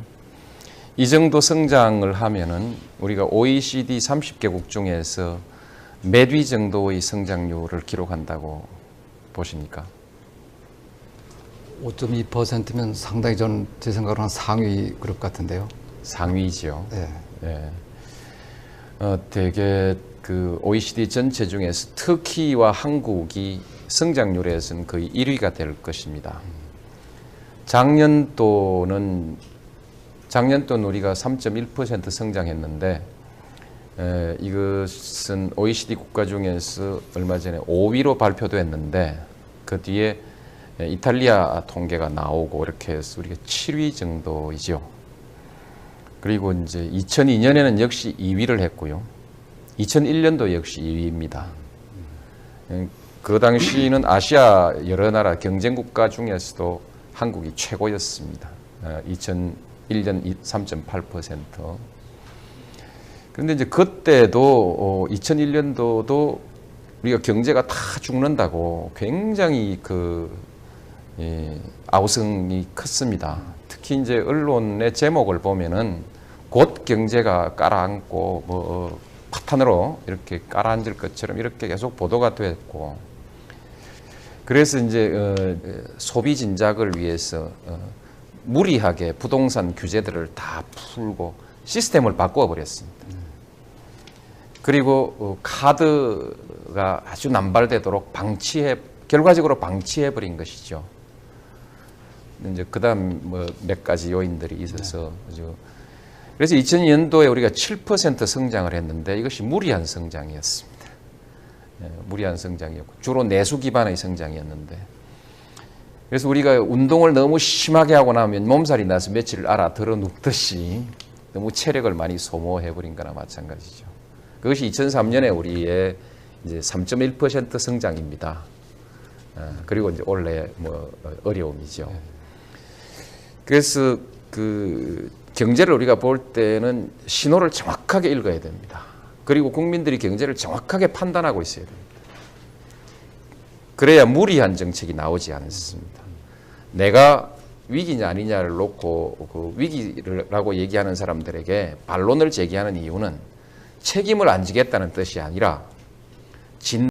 이 정도 성장을 하면은 우리가 OECD 30개국 중에서 몇 위 정도의 성장률을 기록한다고 보십니까? 5.2%면 상당히 제 생각으로 한 상위 그룹 같은데요. 상위죠. 네. 네. 되게 그 OECD 전체 중에서 터키와 한국이 성장률에서는 거의 1위가 될 것입니다. 작년도는 우리가 3.1% 성장했는데, 이것은 OECD 국가 중에서 얼마 전에 5위로 발표됐는데 그 뒤에 이탈리아 통계가 나오고 이렇게 해서 우리가 7위 정도이죠. 그리고 이제 2002년에는 역시 2위를 했고요. 2001년도 역시 2위입니다. 그 당시는 아시아 여러 나라 경쟁국가 중에서도 한국이 최고였습니다. 2001년 3.8%. 그런데 이제 그때도 2001년도도 우리가 경제가 다 죽는다고 굉장히 아우성이 컸습니다. 특히 이제 언론의 제목을 보면은 곧 경제가 깔아앉고 파탄으로 이렇게 깔아앉을 것처럼 이렇게 계속 보도가 됐고, 그래서 이제 소비 진작을 위해서 무리하게 부동산 규제들을 다 풀고 시스템을 바꾸어 버렸습니다. 그리고 카드가 아주 남발되도록 결과적으로 방치해 버린 것이죠. 이제 그다음 몇 가지 요인들이 있어서 그래서 2002년도에 우리가 7% 성장을 했는데 이것이 무리한 성장이었습니다. 무리한 성장이었고 주로 내수 기반의 성장이었는데, 그래서 우리가 운동을 너무 심하게 하고 나면 몸살이 나서 며칠 알아들어 눕듯이 너무 체력을 많이 소모해 버린 거나 마찬가지죠. 그것이 2003년에 우리의 이제 3.1% 성장입니다. 그리고 이제 올해 어려움이죠. 그래서 그 경제를 우리가 볼 때는 신호를 정확하게 읽어야 됩니다. 그리고 국민들이 경제를 정확하게 판단하고 있어야 됩니다. 그래야 무리한 정책이 나오지 않습니다. 내가 위기냐 아니냐를 놓고 그 위기라고 얘기하는 사람들에게 반론을 제기하는 이유는 책임을 안 지겠다는 뜻이 아니라